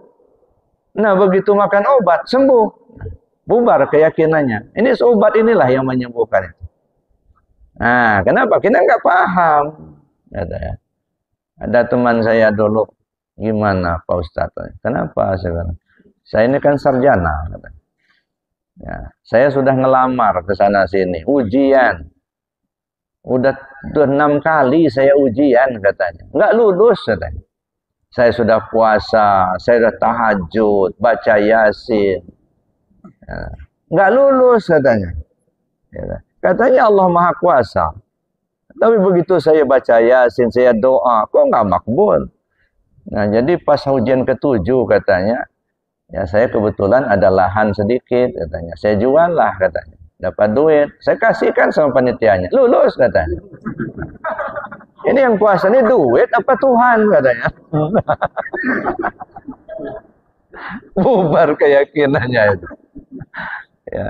Nah, begitu makan obat sembuh. Bubar keyakinannya. Ini obat inilah yang menyembuhkan itu. Nah, kenapa? Kita enggak paham. Ada teman saya dulu, gimana Pak Ustadz? Kenapa sekarang? Saya ini kan sarjana. Ya, saya sudah ngelamar ke sana sini, ujian. Udah 6 kali saya ujian katanya. Enggak lulus katanya. Saya sudah puasa, saya sudah tahajud, baca Yasin. Enggak lulus katanya. Katanya Allah Maha Kuasa. Tapi begitu saya baca Yasin, saya doa, kok enggak makbul. Nah, jadi pas ujian ke-7 katanya, ya saya kebetulan ada lahan sedikit katanya. Saya jual lah katanya. Dapat duit, saya kasihkan sama panitianya. Lulus katanya. Ini yang kuasa ini duit apa Tuhan katanya. Bubar keyakinannya itu. Ya.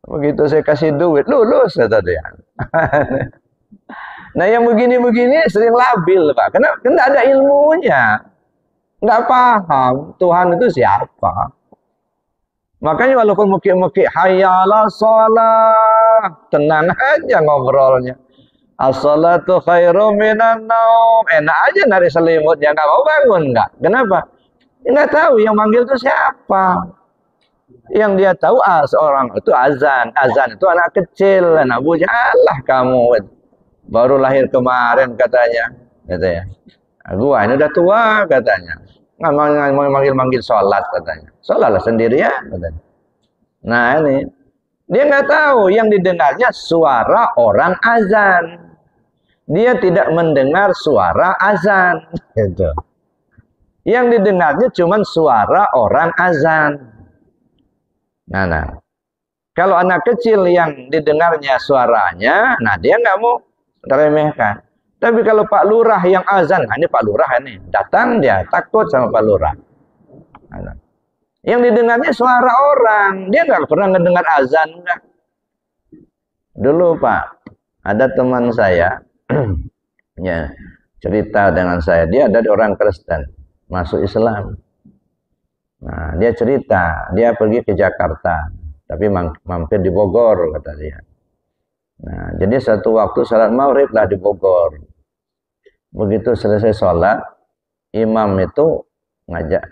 Begitu saya kasih duit, lulus kata dia. Nah, yang begini-begini sering labil, Pak. Karena enggak ada ilmunya. Enggak paham Tuhan itu siapa. Makanya walaupun mukik-mukik hayya 'alas shalah, tenang aja ngobrolnya. As-salatu khairum minan naum. Enak aja nari selimutnya, nggak mau bangun nggak? Kenapa? Nggak tahu yang manggil itu siapa. Yang dia tahu seorang itu azan. Azan itu anak kecil, anak bujang. Alah kamu baru lahir kemarin katanya, gitu ya. Gua ini udah tua katanya. Nggak manggil sholat katanya. Sholatlah sendirian katanya. Nah ini dia nggak tahu yang didengarnya suara orang azan. Dia tidak mendengar suara azan. Gitu. Yang didengarnya cuma suara orang azan. Nah, kalau anak kecil yang didengarnya suaranya, nah dia nggak mau teremehkan. Tapi kalau Pak Lurah yang azan, nah ini Pak Lurah ini datang dia takut sama Pak Lurah. Nah, yang didengarnya suara orang, dia nggak pernah mendengar azan. Enggak. Dulu Pak, ada teman saya. Ya, cerita dengan saya, dia dari orang Kristen masuk Islam. Nah, dia cerita, dia pergi ke Jakarta, tapi mampir di Bogor kata dia. Nah, jadi satu waktu salat maghrib lah di Bogor. Begitu selesai sholat, imam itu ngajak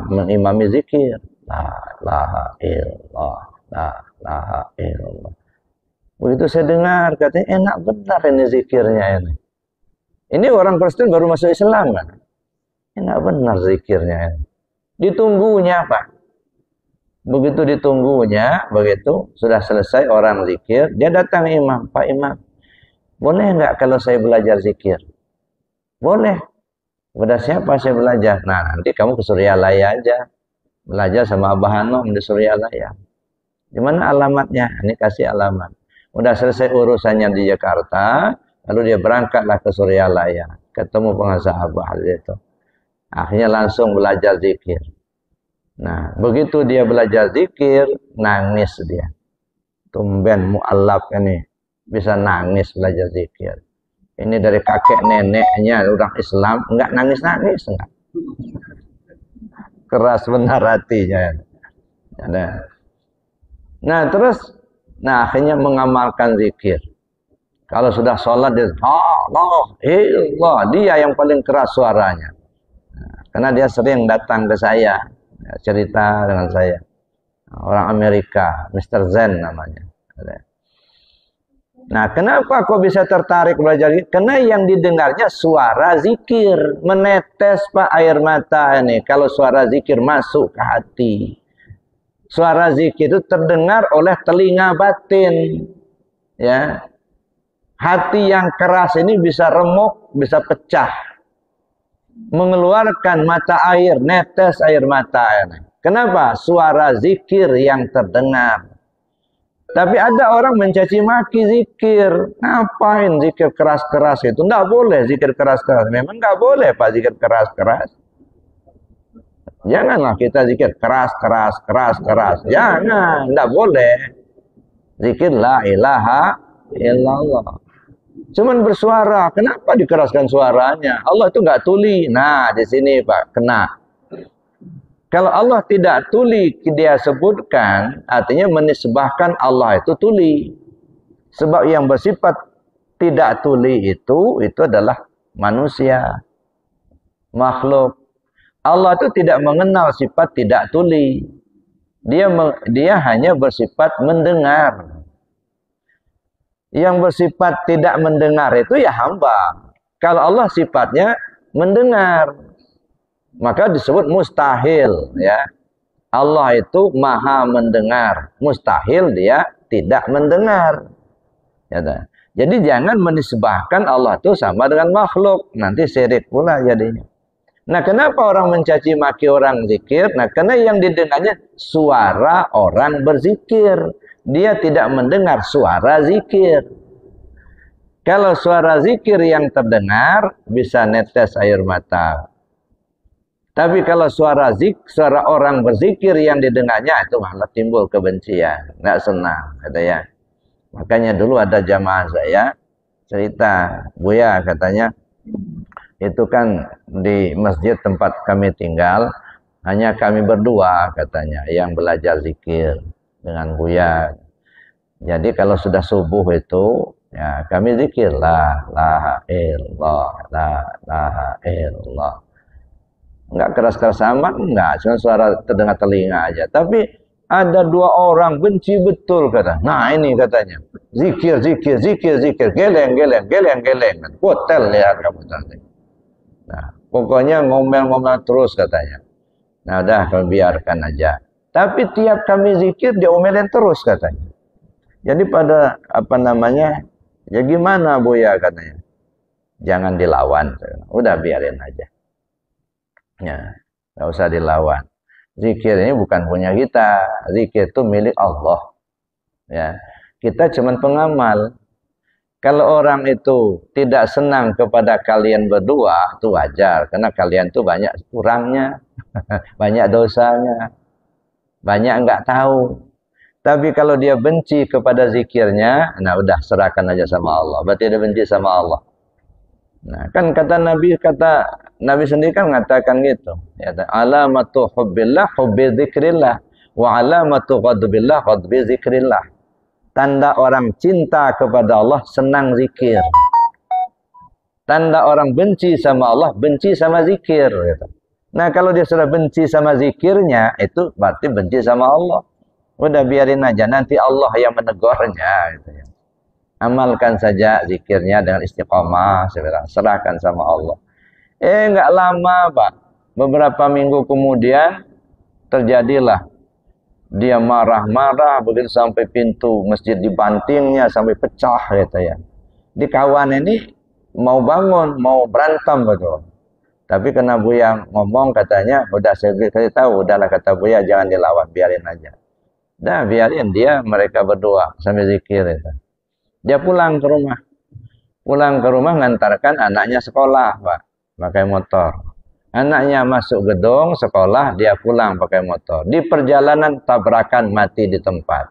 mengimami zikir. La ilaha illallah, la ilaha illallah. Begitu saya dengar, katanya enak benar ini zikirnya ini. Ini orang Kristen baru masuk Islam kan? Enak benar zikirnya ini. Ditunggunya Pak. Begitu ditunggunya, begitu sudah selesai orang zikir, dia datang imam, Pak Imam, boleh nggak kalau saya belajar zikir? Boleh. Kepada siapa saya belajar? Nah nanti kamu ke Suryalaya aja, belajar sama Abah Hanom di Suryalaya. Di mana alamatnya? Ini kasih alamat. Udah selesai urusannya di Jakarta, lalu dia berangkatlah ke Suryalaya, ketemu pengasah Abah itu. Akhirnya langsung belajar zikir. Nah, begitu dia belajar zikir, nangis dia. Tumben mu'allaf ini bisa nangis belajar zikir. Ini dari kakek neneknya orang Islam, enggak nangis-nangis enggak. Keras benar hatinya. Nah, terus akhirnya mengamalkan zikir. Kalau sudah sholat dia Allah, dia yang paling keras suaranya. Nah, karena dia sering datang ke saya, cerita dengan saya. Orang Amerika, Mr. Zen namanya. Nah, kenapa kok bisa tertarik belajar zikir? Karena yang didengarnya suara zikir, menetes Pak air mata ini. Kalau suara zikir masuk ke hati. Suara zikir itu terdengar oleh telinga batin. Ya. Hati yang keras ini bisa remuk, bisa pecah. Mengeluarkan mata air, netes air mata ini. Kenapa? Suara zikir yang terdengar. Tapi ada orang mencaci maki zikir. Ngapain zikir keras-keras itu? Enggak boleh zikir keras-keras. Memang enggak boleh Pak zikir keras-keras. Janganlah kita zikir keras. Jangan, enggak boleh. Zikir la ilaha illallah. Cuman bersuara, kenapa dikeraskan suaranya? Allah itu enggak tuli. Nah, di sini Pak, kena. Kalau Allah tidak tuli, dia sebutkan, artinya menisbahkan Allah itu tuli. Sebab yang bersifat tidak tuli itu adalah manusia, makhluk. Allah itu tidak mengenal sifat tidak tuli. Dia hanya bersifat mendengar. Yang bersifat tidak mendengar itu ya hamba. Kalau Allah sifatnya mendengar, maka disebut mustahil, ya. Allah itu maha mendengar, mustahil dia tidak mendengar. Ya, jadi jangan menisbahkan Allah itu sama dengan makhluk, nanti syirik pula jadinya. Nah, kenapa orang mencaci maki orang zikir? Nah, karena yang didengarnya suara orang berzikir. Dia tidak mendengar suara zikir. Kalau suara zikir yang terdengar, bisa netes air mata. Tapi kalau suara orang berzikir yang didengarnya, itu malah timbul kebencian. Nggak senang, kata ya. Makanya dulu ada jamaah saya, cerita, Buya katanya, itu kan di masjid tempat kami tinggal, hanya kami berdua katanya, yang belajar zikir dengan Buya. Jadi kalau sudah subuh itu, Ya, kami zikir la ilaha illallah, la ilaha illallah. Enggak keras-keras amat, enggak, cuma suara terdengar telinga aja. Tapi ada dua orang benci betul kata. Nah ini katanya, zikir, zikir, zikir, zikir, geleng, geleng, geleng, geleng. Hotel lihat kamu tadi. Nah, pokoknya ngomel-ngomel terus katanya. Nah udah kami biarkan aja. Tapi tiap kami zikir dia omelin terus katanya. Jadi pada apa namanya, ya gimana Buya katanya. Jangan dilawan. Udah biarin aja. Ya, nggak usah dilawan. Zikir ini bukan punya kita. Zikir itu milik Allah. Ya, kita cuman pengamal. Kalau orang itu tidak senang kepada kalian berdua, itu wajar. Karena kalian itu banyak kurangnya, banyak dosanya, banyak nggak tahu. Tapi kalau dia benci kepada zikirnya, nah udah serahkan aja sama Allah. Berarti dia benci sama Allah. Nah, kan kata Nabi sendiri kan mengatakan gitu. Ya, alamatu hubbillah hubbi dzikrillah wa alamatu ghadbillah ghadbi dzikrillah. Tanda orang cinta kepada Allah senang zikir. Tanda orang benci sama Allah benci sama zikir gitu. Nah, kalau dia sudah benci sama zikirnya, itu berarti benci sama Allah. Udah biarin aja, nanti Allah yang menegurnya gitu ya. Amalkan saja zikirnya dengan istiqomah, serahkan sama Allah. Enggak lama, Pak. Beberapa minggu kemudian terjadilah dia marah-marah begitu sampai pintu masjid dibantingnya sampai pecah gitu ya. Di kawan ini mau bangun, mau berantem betul. Tapi kena Buya ngomong katanya, udah saya tahu, udahlah kata Buya jangan dilawan, biarin aja. Dah biarin dia mereka berdua sambil zikir itu. Dia pulang ke rumah. Pulang ke rumah ngantarkan anaknya sekolah, Pak, pakai motor. Anaknya masuk gedung sekolah, dia pulang pakai motor. Di perjalanan tabrakan mati di tempat.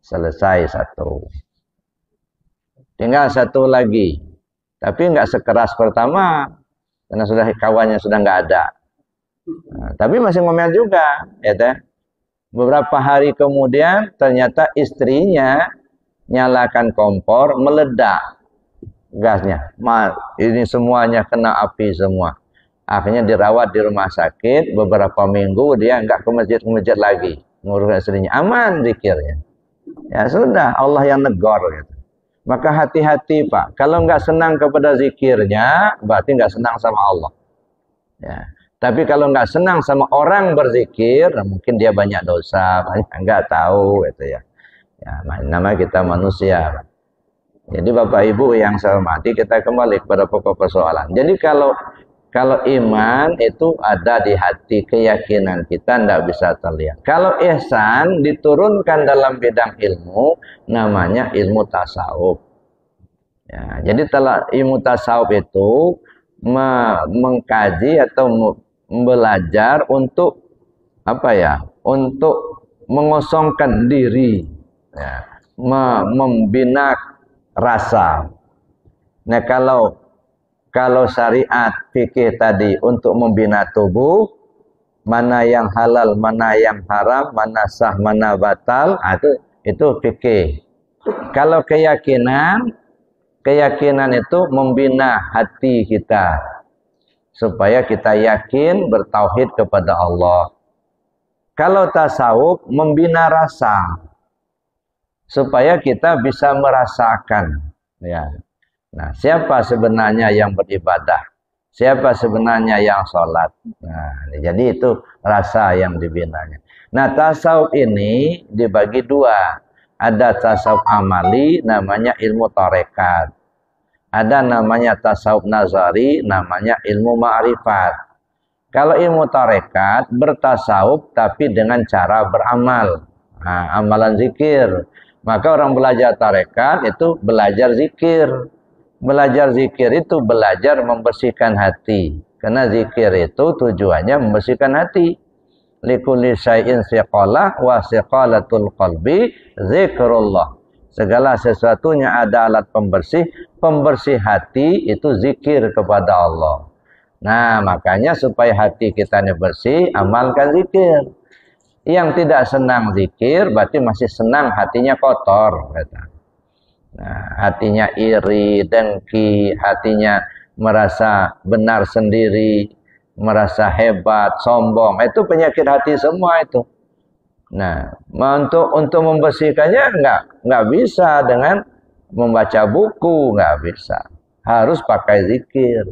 Selesai satu. Tinggal satu lagi. Tapi nggak sekeras pertama. Karena sudah kawannya sudah nggak ada. Nah, tapi masih ngomel juga. Ya teh. Beberapa hari kemudian ternyata istrinya nyalakan kompor, meledak gasnya. Ini semuanya kena api semua. Akhirnya dirawat di rumah sakit. Beberapa minggu dia nggak ke masjid lagi. Ngurus istrinya. Aman zikirnya. Ya sudah, Allah yang negor gitu. Maka hati-hati Pak. Kalau nggak senang kepada zikirnya, berarti nggak senang sama Allah. Ya. Tapi kalau nggak senang sama orang berzikir, mungkin dia banyak dosa, banyak nggak tahu gitu ya. Ya, nama kita manusia. Jadi Bapak Ibu yang saya hormati, kita kembali kepada pokok persoalan. Jadi kalau iman itu ada di hati, keyakinan kita tidak bisa terlihat. Kalau ihsan diturunkan dalam bidang ilmu, namanya ilmu tasawuf. Ya, jadi ilmu tasawuf itu mengkaji atau belajar untuk apa ya? Untuk mengosongkan diri. Ya, membina rasa. Nah, kalau syariat fikih tadi untuk membina tubuh, mana yang halal, mana yang haram, mana sah, mana batal, itu fikih. Kalau keyakinan itu membina hati kita supaya kita yakin bertauhid kepada Allah. Kalau tasawuf membina rasa supaya kita bisa merasakan ya. Nah, siapa sebenarnya yang beribadah? Siapa sebenarnya yang sholat? Nah, jadi itu rasa yang dibinanya. Nah, tasawuf ini dibagi dua. Ada tasawuf amali, namanya ilmu tarekat. Ada namanya tasawuf nazari, namanya ilmu ma'rifat. Kalau ilmu tarekat bertasawuf tapi dengan cara beramal. Nah, amalan zikir. Maka orang belajar tarekat itu belajar zikir. Belajar zikir itu belajar membersihkan hati. Karena zikir itu tujuannya membersihkan hati. Likulli syai'in siqalah wa siqalatul qalbi zikrullah. Segala sesuatunya ada alat pembersih. Pembersih hati itu zikir kepada Allah. Nah, makanya supaya hati kita ini bersih, amalkan zikir. Yang tidak senang zikir berarti masih senang hatinya kotor. Nah, hatinya iri, dengki, hatinya merasa benar sendiri, merasa hebat, sombong. Itu penyakit hati semua itu. Nah, untuk membersihkannya nggak bisa dengan membaca buku, nggak bisa. Harus pakai zikir.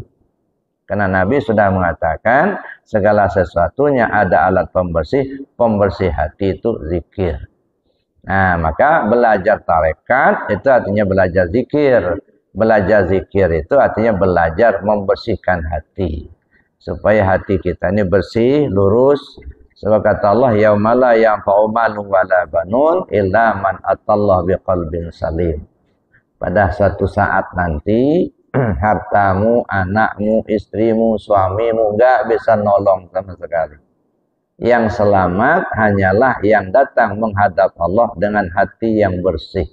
Karena Nabi sudah mengatakan segala sesuatunya ada alat pembersih, pembersih hati itu zikir. Nah, maka belajar tarekat itu artinya belajar zikir. Belajar zikir itu artinya belajar membersihkan hati. Supaya hati kita ini bersih, lurus. Sebab kata Allah, yaumala yanfa'u malun wala banun illa man atallah biqalbin salim. Pada suatu saat nanti, hartamu, anakmu, istrimu, suamimu enggak bisa nolong sama sekali. Yang selamat hanyalah yang datang menghadap Allah dengan hati yang bersih.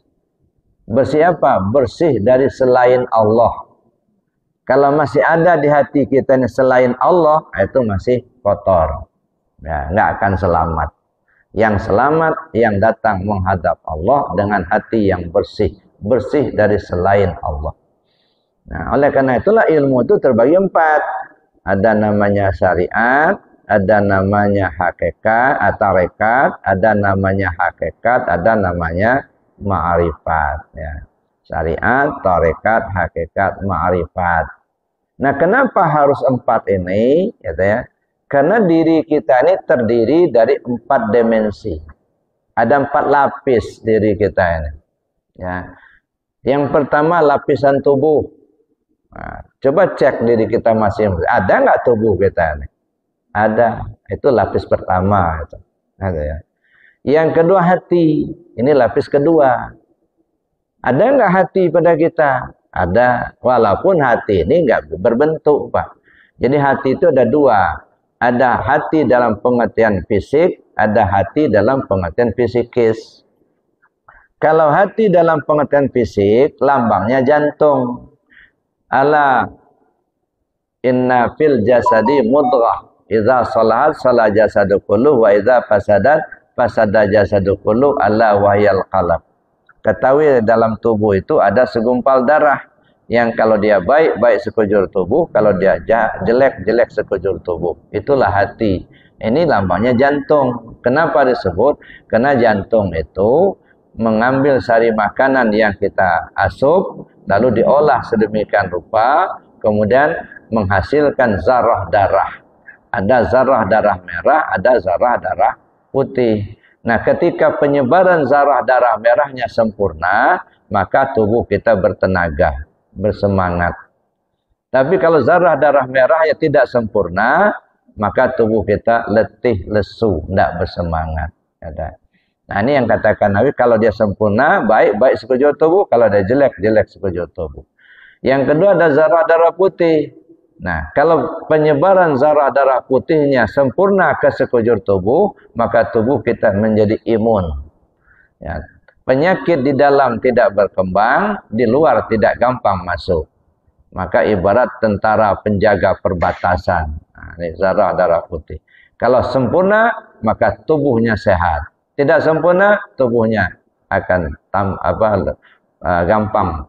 Bersih apa? Bersih dari selain Allah. Kalau masih ada di hati kita ini selain Allah, itu masih kotor. Ya, nggak akan selamat. Yang selamat yang datang menghadap Allah dengan hati yang bersih. Bersih dari selain Allah. Nah, oleh karena itulah ilmu itu terbagi 4. Ada namanya syariat, ada namanya hakikat atau rekat, ada namanya hakikat, ada namanya ma'rifat. Ya. Syariat, tarekat, hakikat, ma'rifat. Nah, kenapa harus 4 ini? Gitu ya. Karena diri kita ini terdiri dari 4 dimensi. Ada 4 lapis diri kita ini. Ya. Yang pertama lapisan tubuh. Nah, coba cek diri kita masing-masing. Ada nggak tubuh kita ini? Ada. Itu lapis pertama. Itu. Ada ya. Yang kedua hati. Ini lapis kedua. Ada nggak hati pada kita? Ada. Walaupun hati ini nggak berbentuk, Pak. Jadi hati itu ada 2. Ada hati dalam pengertian fisik. Ada hati dalam pengertian fisikis. Kalau hati dalam pengertian fisik, lambangnya jantung. Ala inna fil jasadi mudghah. Idza salahat salah jasadu kulluh wa idza fasadat fasada jasadu kulluh ala wahyal qalb. Ketahui dalam tubuh itu ada segumpal darah yang kalau dia baik, baik sekujur tubuh, kalau dia jelek, jelek sekujur tubuh. Itulah hati. Ini lambangnya jantung. Kenapa disebut? Karena jantung itu mengambil sari makanan yang kita asup, lalu diolah sedemikian rupa, kemudian menghasilkan zarah darah. Ada zarah darah merah, ada zarah darah putih. Nah, ketika penyebaran zarah darah merahnya sempurna, maka tubuh kita bertenaga, bersemangat. Tapi kalau zarah darah merahnya tidak sempurna, maka tubuh kita letih, lesu, tidak bersemangat. Nah, ini yang katakan Nabi, kalau dia sempurna, baik, baik sekujur tubuh. Kalau dia jelek, jelek sekujur tubuh. Yang kedua ada zarah darah putih. Nah, kalau penyebaran zarah darah putihnya sempurna ke sekujur tubuh, maka tubuh kita menjadi imun. Ya. Penyakit di dalam tidak berkembang, di luar tidak gampang masuk. Maka ibarat tentara penjaga perbatasan. Nah, ini zarah darah putih. Kalau sempurna, maka tubuhnya sehat. Tidak sempurna, tubuhnya akan gampang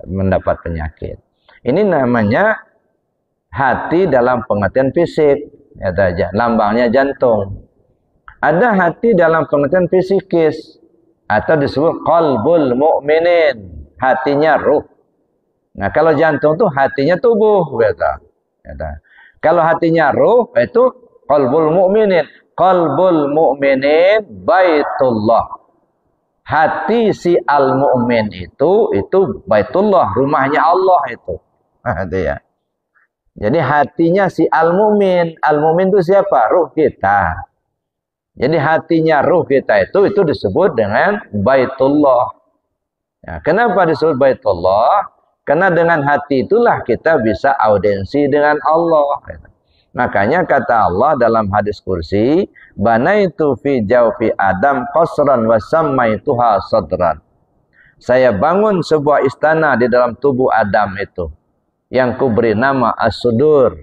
mendapat penyakit. Ini namanya hati dalam pengertian fisik. Ya, lambangnya jantung. Ada hati dalam pengertian fisikis. Atau disebut qalbul mu'minin. Hatinya ruh. Nah, kalau jantung itu hatinya tubuh. Kalau hatinya ruh, itu qalbul mu'minin. Qalbul mu'minin baitullah. Hati si al-mu'min itu baitullah, rumahnya Allah itu. Ya. Jadi hatinya si al-mu'min. Al-mu'min itu siapa? Ruh kita. Jadi hatinya ruh kita itu disebut dengan baitullah. Ya, kenapa disebut baitullah? Karena dengan hati itulah kita bisa audiensi dengan Allah. Makanya kata Allah dalam hadis kursi, banaitu fi jawfi Adam qasran wa sammaituha sadran. Saya bangun sebuah istana di dalam tubuh Adam itu, yang kuberi nama as-sudur.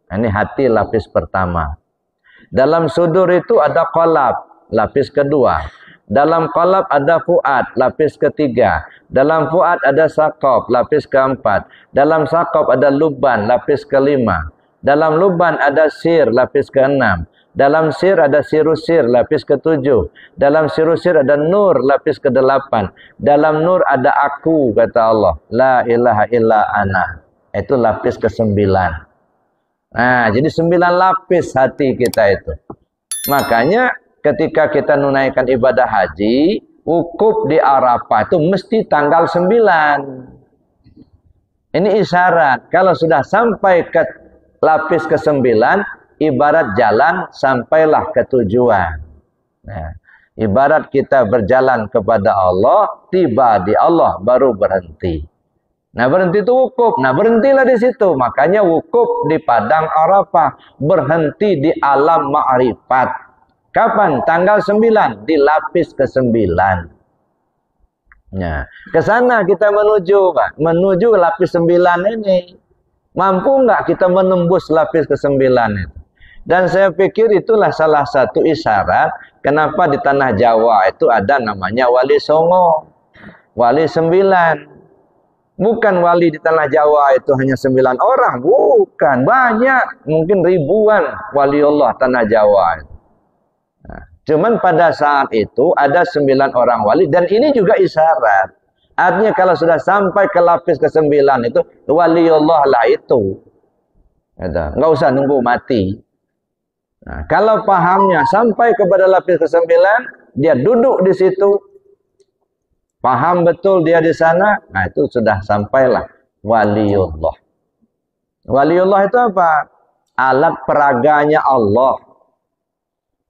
Ini hati lapis pertama. Dalam sudur itu ada qalab, lapis kedua. Dalam qalb ada fuad, lapis ketiga. Dalam fuad ada saqab, lapis keempat. Dalam saqab ada luban, lapis kelima. Dalam luban ada sir, lapis keenam. Dalam sir ada sirusir, lapis ketujuh. Dalam sirusir ada nur, lapis kedelapan. Dalam nur ada aku, kata Allah. La ilaha illa ana. Itu lapis kesembilan. Nah, jadi 9 lapis hati kita itu. Makanya ketika kita menunaikan ibadah haji, wukuf di Arafah itu mesti tanggal 9. Ini isyarat. Kalau sudah sampai ke lapis ke-9, ibarat jalan sampailah ke tujuan. Nah, ibarat kita berjalan kepada Allah, tiba di Allah baru berhenti. Nah, berhenti itu wukuf. Nah, berhentilah di situ. Makanya wukuf di padang Arafah, berhenti di alam ma'rifat. Kapan? Tanggal 9, di lapis ke-9. Nah, ke sana kita menuju, Pak. Menuju lapis 9 ini. Mampu nggak kita menembus lapis ke-9 itu? Dan saya pikir itulah salah satu isyarat kenapa di tanah Jawa itu ada namanya Wali Songo, Wali 9. Bukan wali di tanah Jawa itu hanya 9 orang, bukan, banyak, mungkin ribuan wali Allah tanah Jawa. Nah, cuman pada saat itu ada 9 orang wali, dan ini juga isyarat. Artinya kalau sudah sampai ke lapis ke-9 itu wali Allah lah itu. Nggak usah nunggu mati. Nah, kalau pahamnya sampai kepada lapis ke-9, dia duduk di situ, paham betul dia di sana, nah itu sudah sampailah waliullah. Waliullah itu apa? Alat peraganya Allah.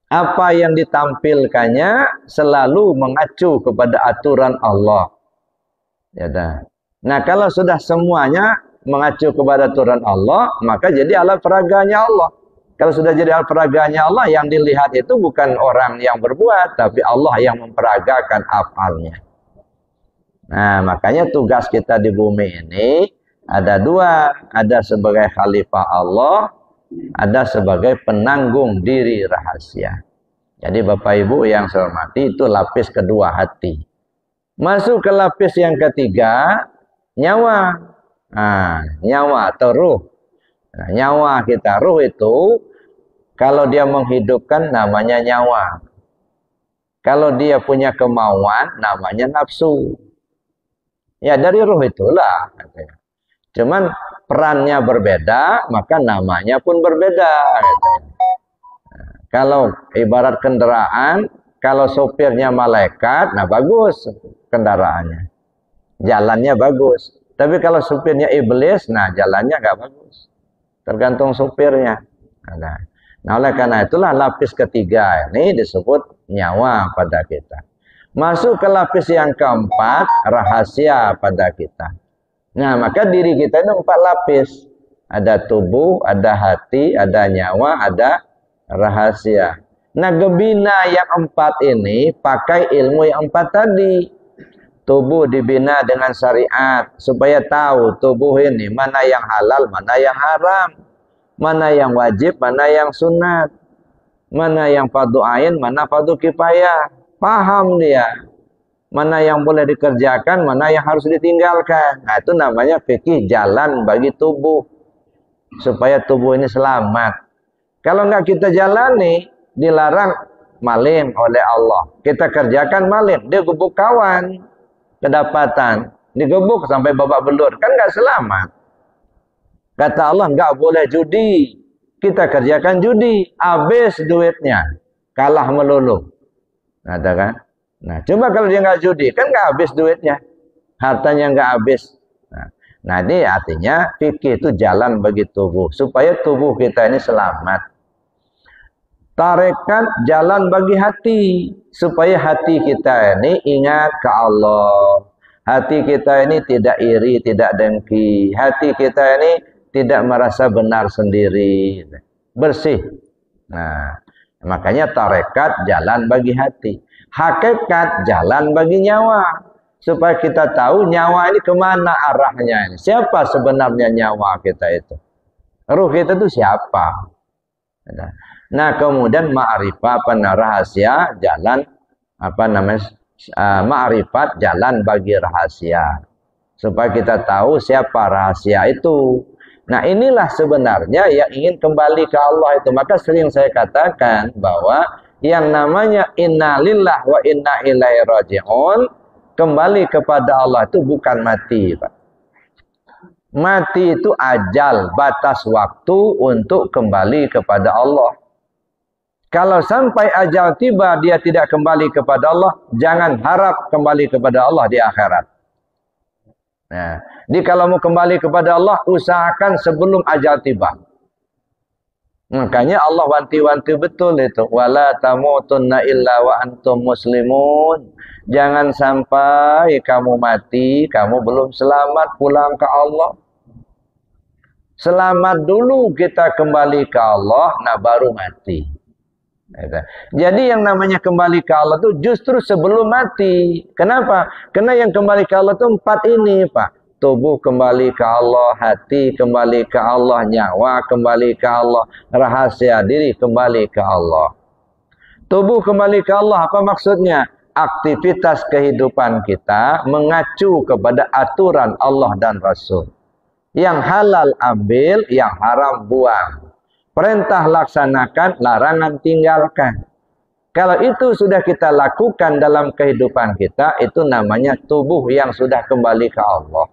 Apa yang ditampilkannya selalu mengacu kepada aturan Allah. Ya dah. Nah, kalau sudah semuanya mengacu kepada aturan Allah, maka jadi alat peraganya Allah. Kalau sudah jadi alat peraganya Allah, yang dilihat itu bukan orang yang berbuat, tapi Allah yang memperagakan afalnya. Nah, makanya tugas kita di bumi ini ada 2. Ada sebagai khalifah Allah, ada sebagai penanggung diri rahasia. Jadi Bapak Ibu yang saya hormati, itu lapis kedua hati. Masuk ke lapis yang ketiga, nyawa. Nah, nyawa atau ruh. Nah, nyawa kita, ruh itu kalau dia menghidupkan namanya nyawa. Kalau dia punya kemauan namanya nafsu. Ya, dari ruh itulah. Cuman perannya berbeda, maka namanya pun berbeda. Nah, kalau ibarat kendaraan, kalau sopirnya malaikat, nah bagus kendaraannya. Jalannya bagus. Tapi kalau sopirnya iblis, nah jalannya nggak bagus. Tergantung sopirnya. Nah, oleh karena itulah lapis ketiga ini disebut nyawa pada kita. Masuk ke lapis yang keempat, rahasia pada kita. Nah, maka diri kita itu 4 lapis. Ada tubuh, ada hati, ada nyawa, ada rahasia. Nah, gebina yang 4 ini pakai ilmu yang 4 tadi. Tubuh dibina dengan syariat, supaya tahu tubuh ini mana yang halal, mana yang haram. Mana yang wajib, mana yang sunat. Mana yang fardu ain, mana fardu kifayah. Paham dia mana yang boleh dikerjakan, mana yang harus ditinggalkan. Nah, itu namanya fikih jalan bagi tubuh supaya tubuh ini selamat. Kalau nggak kita jalani, dilarang maling oleh Allah. Kita kerjakan maling, dia gebuk kawan, kedapatan, digebuk sampai babak belur, kan nggak selamat. Kata Allah nggak boleh judi, kita kerjakan judi, habis duitnya, kalah melulu. Ada kan? Nah, coba kalau dia nggak judi, kan nggak habis duitnya, hartanya nggak habis. Nah, ini artinya fikih itu jalan bagi tubuh, supaya tubuh kita ini selamat. Tarekat jalan bagi hati, supaya hati kita ini ingat ke Allah. Hati kita ini tidak iri, tidak dengki. Hati kita ini tidak merasa benar sendiri, bersih. Nah, makanya tarekat jalan bagi hati, hakikat jalan bagi nyawa, supaya kita tahu nyawa ini kemana arahnya ini. Siapa sebenarnya nyawa kita itu? Ruh kita itu siapa? Nah, kemudian ma'rifah, rahasia jalan ma'rifat, jalan bagi rahasia. Supaya kita tahu siapa rahasia itu. Nah, inilah sebenarnya yang ingin kembali ke Allah itu. Maka sering saya katakan bahwa yang namanya inna lillah wa inna ilaihi raji'un, kembali kepada Allah itu bukan mati, Pak. Mati itu ajal, batas waktu untuk kembali kepada Allah. Kalau sampai ajal tiba dia tidak kembali kepada Allah, jangan harap kembali kepada Allah di akhirat. Nah, jadi kalau mau kembali kepada Allah, usahakan sebelum ajal tiba. Makanya Allah wanti-wanti betul itu, wala tamutunna illa wa antum muslimun. Jangan sampai kamu mati, kamu belum selamat pulang ke Allah. Selamat dulu kita kembali ke Allah, nah baru mati. Jadi yang namanya kembali ke Allah itu justru sebelum mati. Kenapa? Karena yang kembali ke Allah itu 4 ini, Pak. Tubuh kembali ke Allah, hati kembali ke Allah, nyawa kembali ke Allah, rahasia diri kembali ke Allah. Tubuh kembali ke Allah, apa maksudnya? Aktivitas kehidupan kita mengacu kepada aturan Allah dan Rasul. Yang halal ambil, yang haram buang. Perintah laksanakan, larangan tinggalkan. Kalau itu sudah kita lakukan dalam kehidupan kita, itu namanya tubuh yang sudah kembali ke Allah.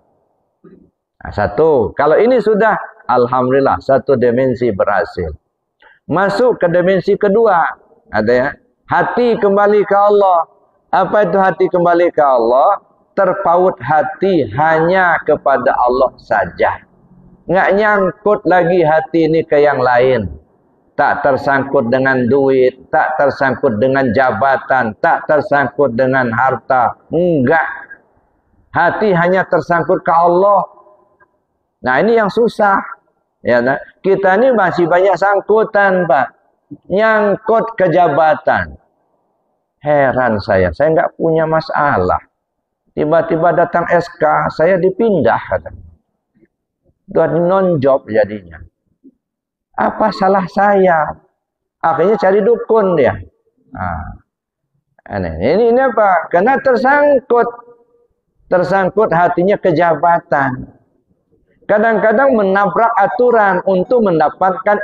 Nah, satu, kalau ini sudah, alhamdulillah, satu dimensi berhasil. Masuk ke dimensi kedua, ada ya, hati kembali ke Allah. Apa itu hati kembali ke Allah? Terpaut hati hanya kepada Allah saja. Nggak nyangkut lagi hati ini ke yang lain. Tak tersangkut dengan duit, tak tersangkut dengan jabatan, tak tersangkut dengan harta. Enggak. Hati hanya tersangkut ke Allah. Nah, ini yang susah. Ya, nah, kita ini masih banyak sangkutan, Pak. Nyangkut ke jabatan. Heran saya nggak punya masalah. Tiba-tiba datang SK, saya dipindah, katanya. Udah non-job jadinya. Apa salah saya? Akhirnya cari dukun dia. Nah, ini apa? Karena tersangkut hatinya ke jabatan. Kadang-kadang menabrak aturan untuk mendapatkan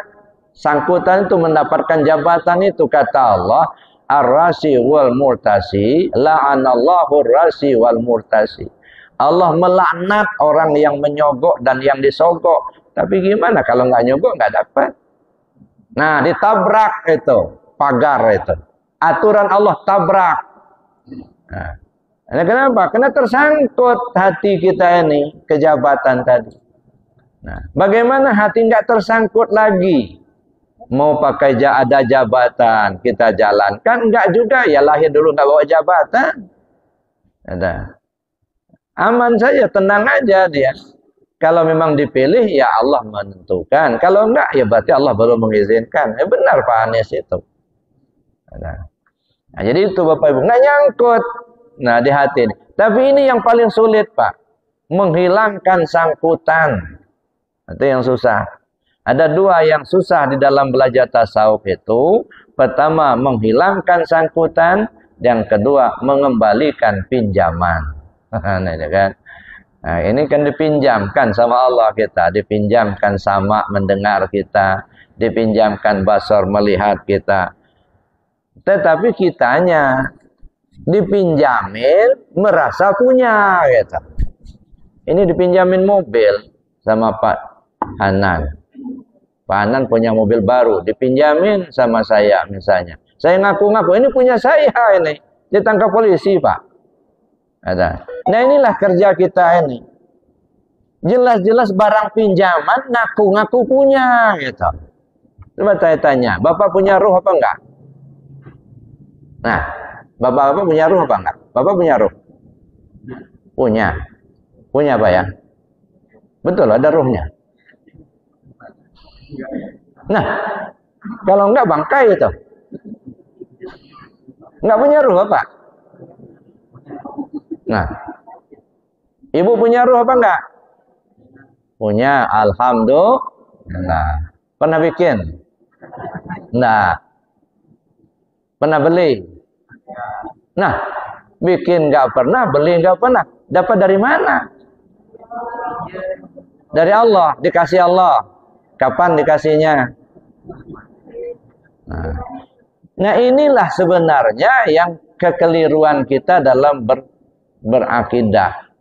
sangkutan itu, mendapatkan jabatan itu. Kata Allah, ar-rasi wal murtasi, la'anallahu ar-rasi wal murtasi. Allah melaknat orang yang menyogok dan yang disogok. Tapi gimana kalau nggak nyogok nggak dapat? Nah, ditabrak itu pagar itu. Aturan Allah tabrak. Nah, kenapa? Karena tersangkut hati kita ini ke jabatan tadi. Nah, bagaimana hati nggak tersangkut lagi? Mau pakai ada jabatan kita jalankan, nggak juga ya, lahir dulu nggak bawa jabatan. Ada. Aman saja, tenang aja dia. Kalau memang dipilih, ya Allah menentukan. Kalau enggak, ya berarti Allah baru mengizinkan. Ya benar Pak Anies itu. Nah, jadi itu Bapak Ibu, nggak nyangkut. Nah, di hati ini. Tapi ini yang paling sulit, Pak. Menghilangkan sangkutan. Itu yang susah. Ada 2 yang susah di dalam belajar tasawuf itu. Pertama, menghilangkan sangkutan. Yang kedua, mengembalikan pinjaman. Nah, ini kan. Nah, ini kan dipinjamkan sama Allah kita, dipinjamkan sama mendengar kita, dipinjamkan basar melihat kita. Tetapi kitanya dipinjamin merasa punya gitu. Ini dipinjamin mobil sama Pak Hanan. Pak Hanan punya mobil baru, dipinjamin sama saya misalnya. Saya ngaku-ngaku ini punya saya ini. Ditangkap polisi, Pak. Ada. Nah, inilah kerja kita ini. Jelas-jelas barang pinjaman ngaku-ngaku punya gitu. Coba saya tanya, Bapak punya ruh apa enggak? Nah, Bapak punya ruh apa enggak? Bapak punya ruh? Punya. Punya Pak ya? Betul, ada ruhnya. Nah, kalau enggak bangkai itu. Enggak punya ruh Bapak? Nah, Ibu punya ruh apa enggak? Punya, alhamdulillah. Pernah bikin? Enggak. Pernah beli? Nah, bikin nggak pernah, beli nggak pernah. Dapat dari mana? Dari Allah, dikasih Allah. Kapan dikasihnya? Nah, inilah sebenarnya yang kekeliruan kita dalam berakidah.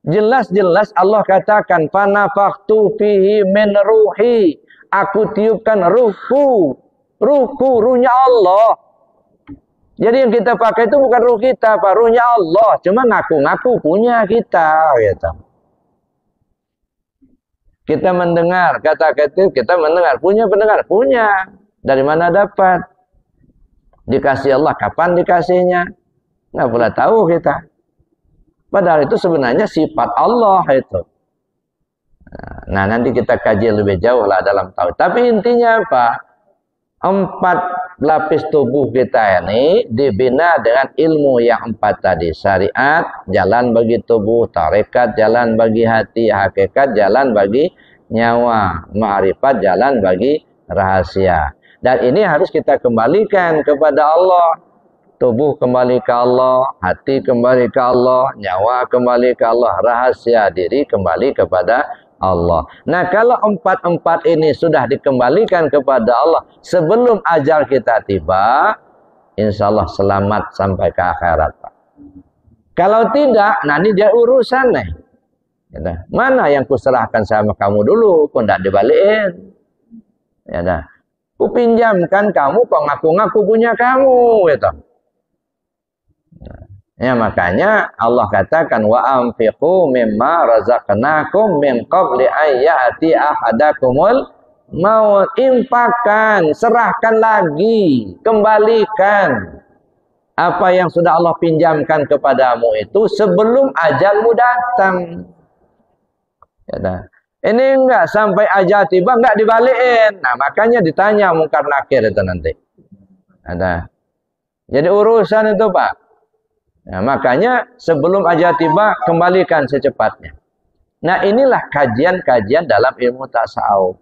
Jelas-jelas Allah katakan, "Fanafaktu fihi min ruhi." Aku tiupkan ruhku. Ruhnya Allah. Jadi yang kita pakai itu bukan ruh kita, Pak. Ruhnya Allah. Cuma ngaku-ngaku punya kita. Gitu. Kita mendengar, kata-kata kita mendengar. Punya pendengar? Punya. Dari mana dapat? Dikasih Allah. Kapan dikasihnya? Nggak pula tahu kita. Padahal itu sebenarnya sifat Allah itu. Nah, nanti kita kaji lebih jauh lah dalam tauhid. Tapi intinya apa? 4 lapis tubuh kita ini dibina dengan ilmu yang 4 tadi. Syariat, jalan bagi tubuh. Tarekat, jalan bagi hati. Hakikat, jalan bagi nyawa. Ma'rifat, jalan bagi rahasia. Dan ini harus kita kembalikan kepada Allah. Tubuh kembali ke Allah, hati kembali ke Allah, nyawa kembali ke Allah, rahasia diri kembali kepada Allah. Nah, kalau 4 ini sudah dikembalikan kepada Allah sebelum ajal kita tiba, insya Allah selamat sampai ke akhirat, Pak. Kalau tidak, nanti dia urusan nih. Mana yang kuserahkan sama kamu dulu, kok tidak dibalikin. Ya dah. Kupinjamkan kamu, kok ngaku-ngaku punya kamu, gitu. Ya, makanya Allah katakan wa anfiqu mimma razaqnakum min qabli ayyati ahadakumul maut. Infakkan, serahkan lagi, kembalikan apa yang sudah Allah pinjamkan kepadamu itu sebelum ajalmu datang. Ya, ini enggak sampai ajal tiba enggak dibalikin. Nah, makanya ditanya mungkar nakir itu nanti. Ada. Jadi urusan itu, Pak. Nah, makanya sebelum ajal tiba kembalikan secepatnya. Nah, inilah kajian-kajian dalam ilmu tasawuf.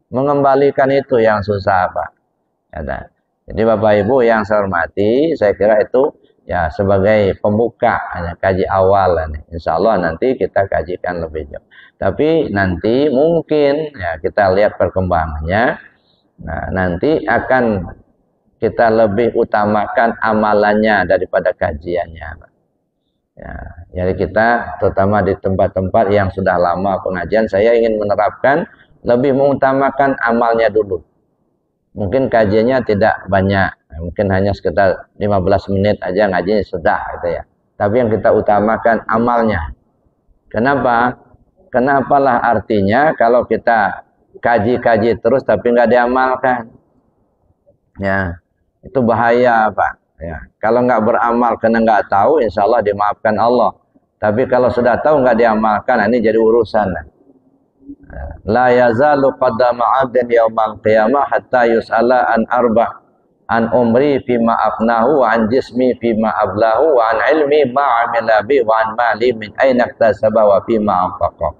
Mengembalikan itu yang susah, Pak. Jadi Bapak Ibu yang saya hormati, saya kira itu ya sebagai pembuka, kaji awal. Insya Allah nanti kita kajikan lebih jauh. Tapi nanti mungkin ya kita lihat perkembangannya. Nah, nanti akan kita lebih utamakan amalannya daripada kajiannya. Ya, jadi kita terutama di tempat-tempat yang sudah lama pengajian, saya ingin menerapkan lebih mengutamakan amalnya dulu. Mungkin kajiannya tidak banyak, mungkin hanya sekitar 15 menit aja ngajinya sudah gitu ya. Tapi yang kita utamakan amalnya. Kenapa? Kenapalah artinya kalau kita kaji-kaji terus tapi nggak diamalkan. Ya. Itu bahaya, Pak. Ya. Kalau nggak beramal karena nggak tahu, insya Allah dimaafkan Allah. Tapi kalau sudah tahu nggak diamalkan, ini jadi urusan. La yazalu qadama 'abdin yaumal qiyamah hatta yus'ala an arba' an umri fima afnahu wa an jismi fima ablahu wa an ilmi ma 'amila bi wa an mali min aina iktasaba wa fima anfaqa.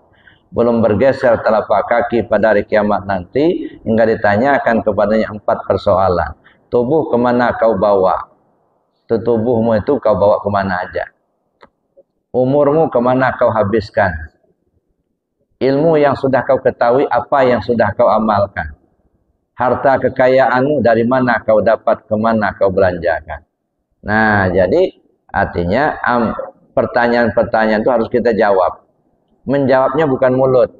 Belum bergeser telapak kaki pada hari kiamat nanti hingga ditanyakan kepadanya 4 persoalan. Tubuh kemana kau bawa? Tubuhmu itu kau bawa kemana aja? Umurmu kemana kau habiskan? Ilmu yang sudah kau ketahui, apa yang sudah kau amalkan? Harta kekayaanmu dari mana kau dapat, kemana kau belanjakan? Nah, jadi artinya pertanyaan-pertanyaan itu harus kita jawab. Menjawabnya bukan mulut.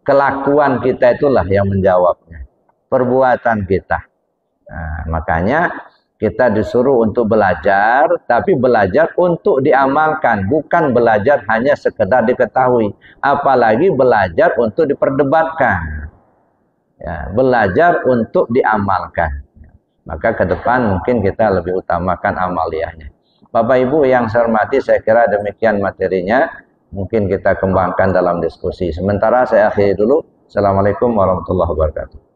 Kelakuan kita itulah yang menjawabnya. Perbuatan kita. Nah, makanya kita disuruh untuk belajar, tapi belajar untuk diamalkan, bukan belajar hanya sekedar diketahui, apalagi belajar untuk diperdebatkan. Ya, belajar untuk diamalkan. Maka ke depan mungkin kita lebih utamakan amaliyahnya. Bapak Ibu yang saya hormati, saya kira demikian materinya. Mungkin kita kembangkan dalam diskusi. Sementara saya akhiri dulu. Assalamualaikum warahmatullahi wabarakatuh.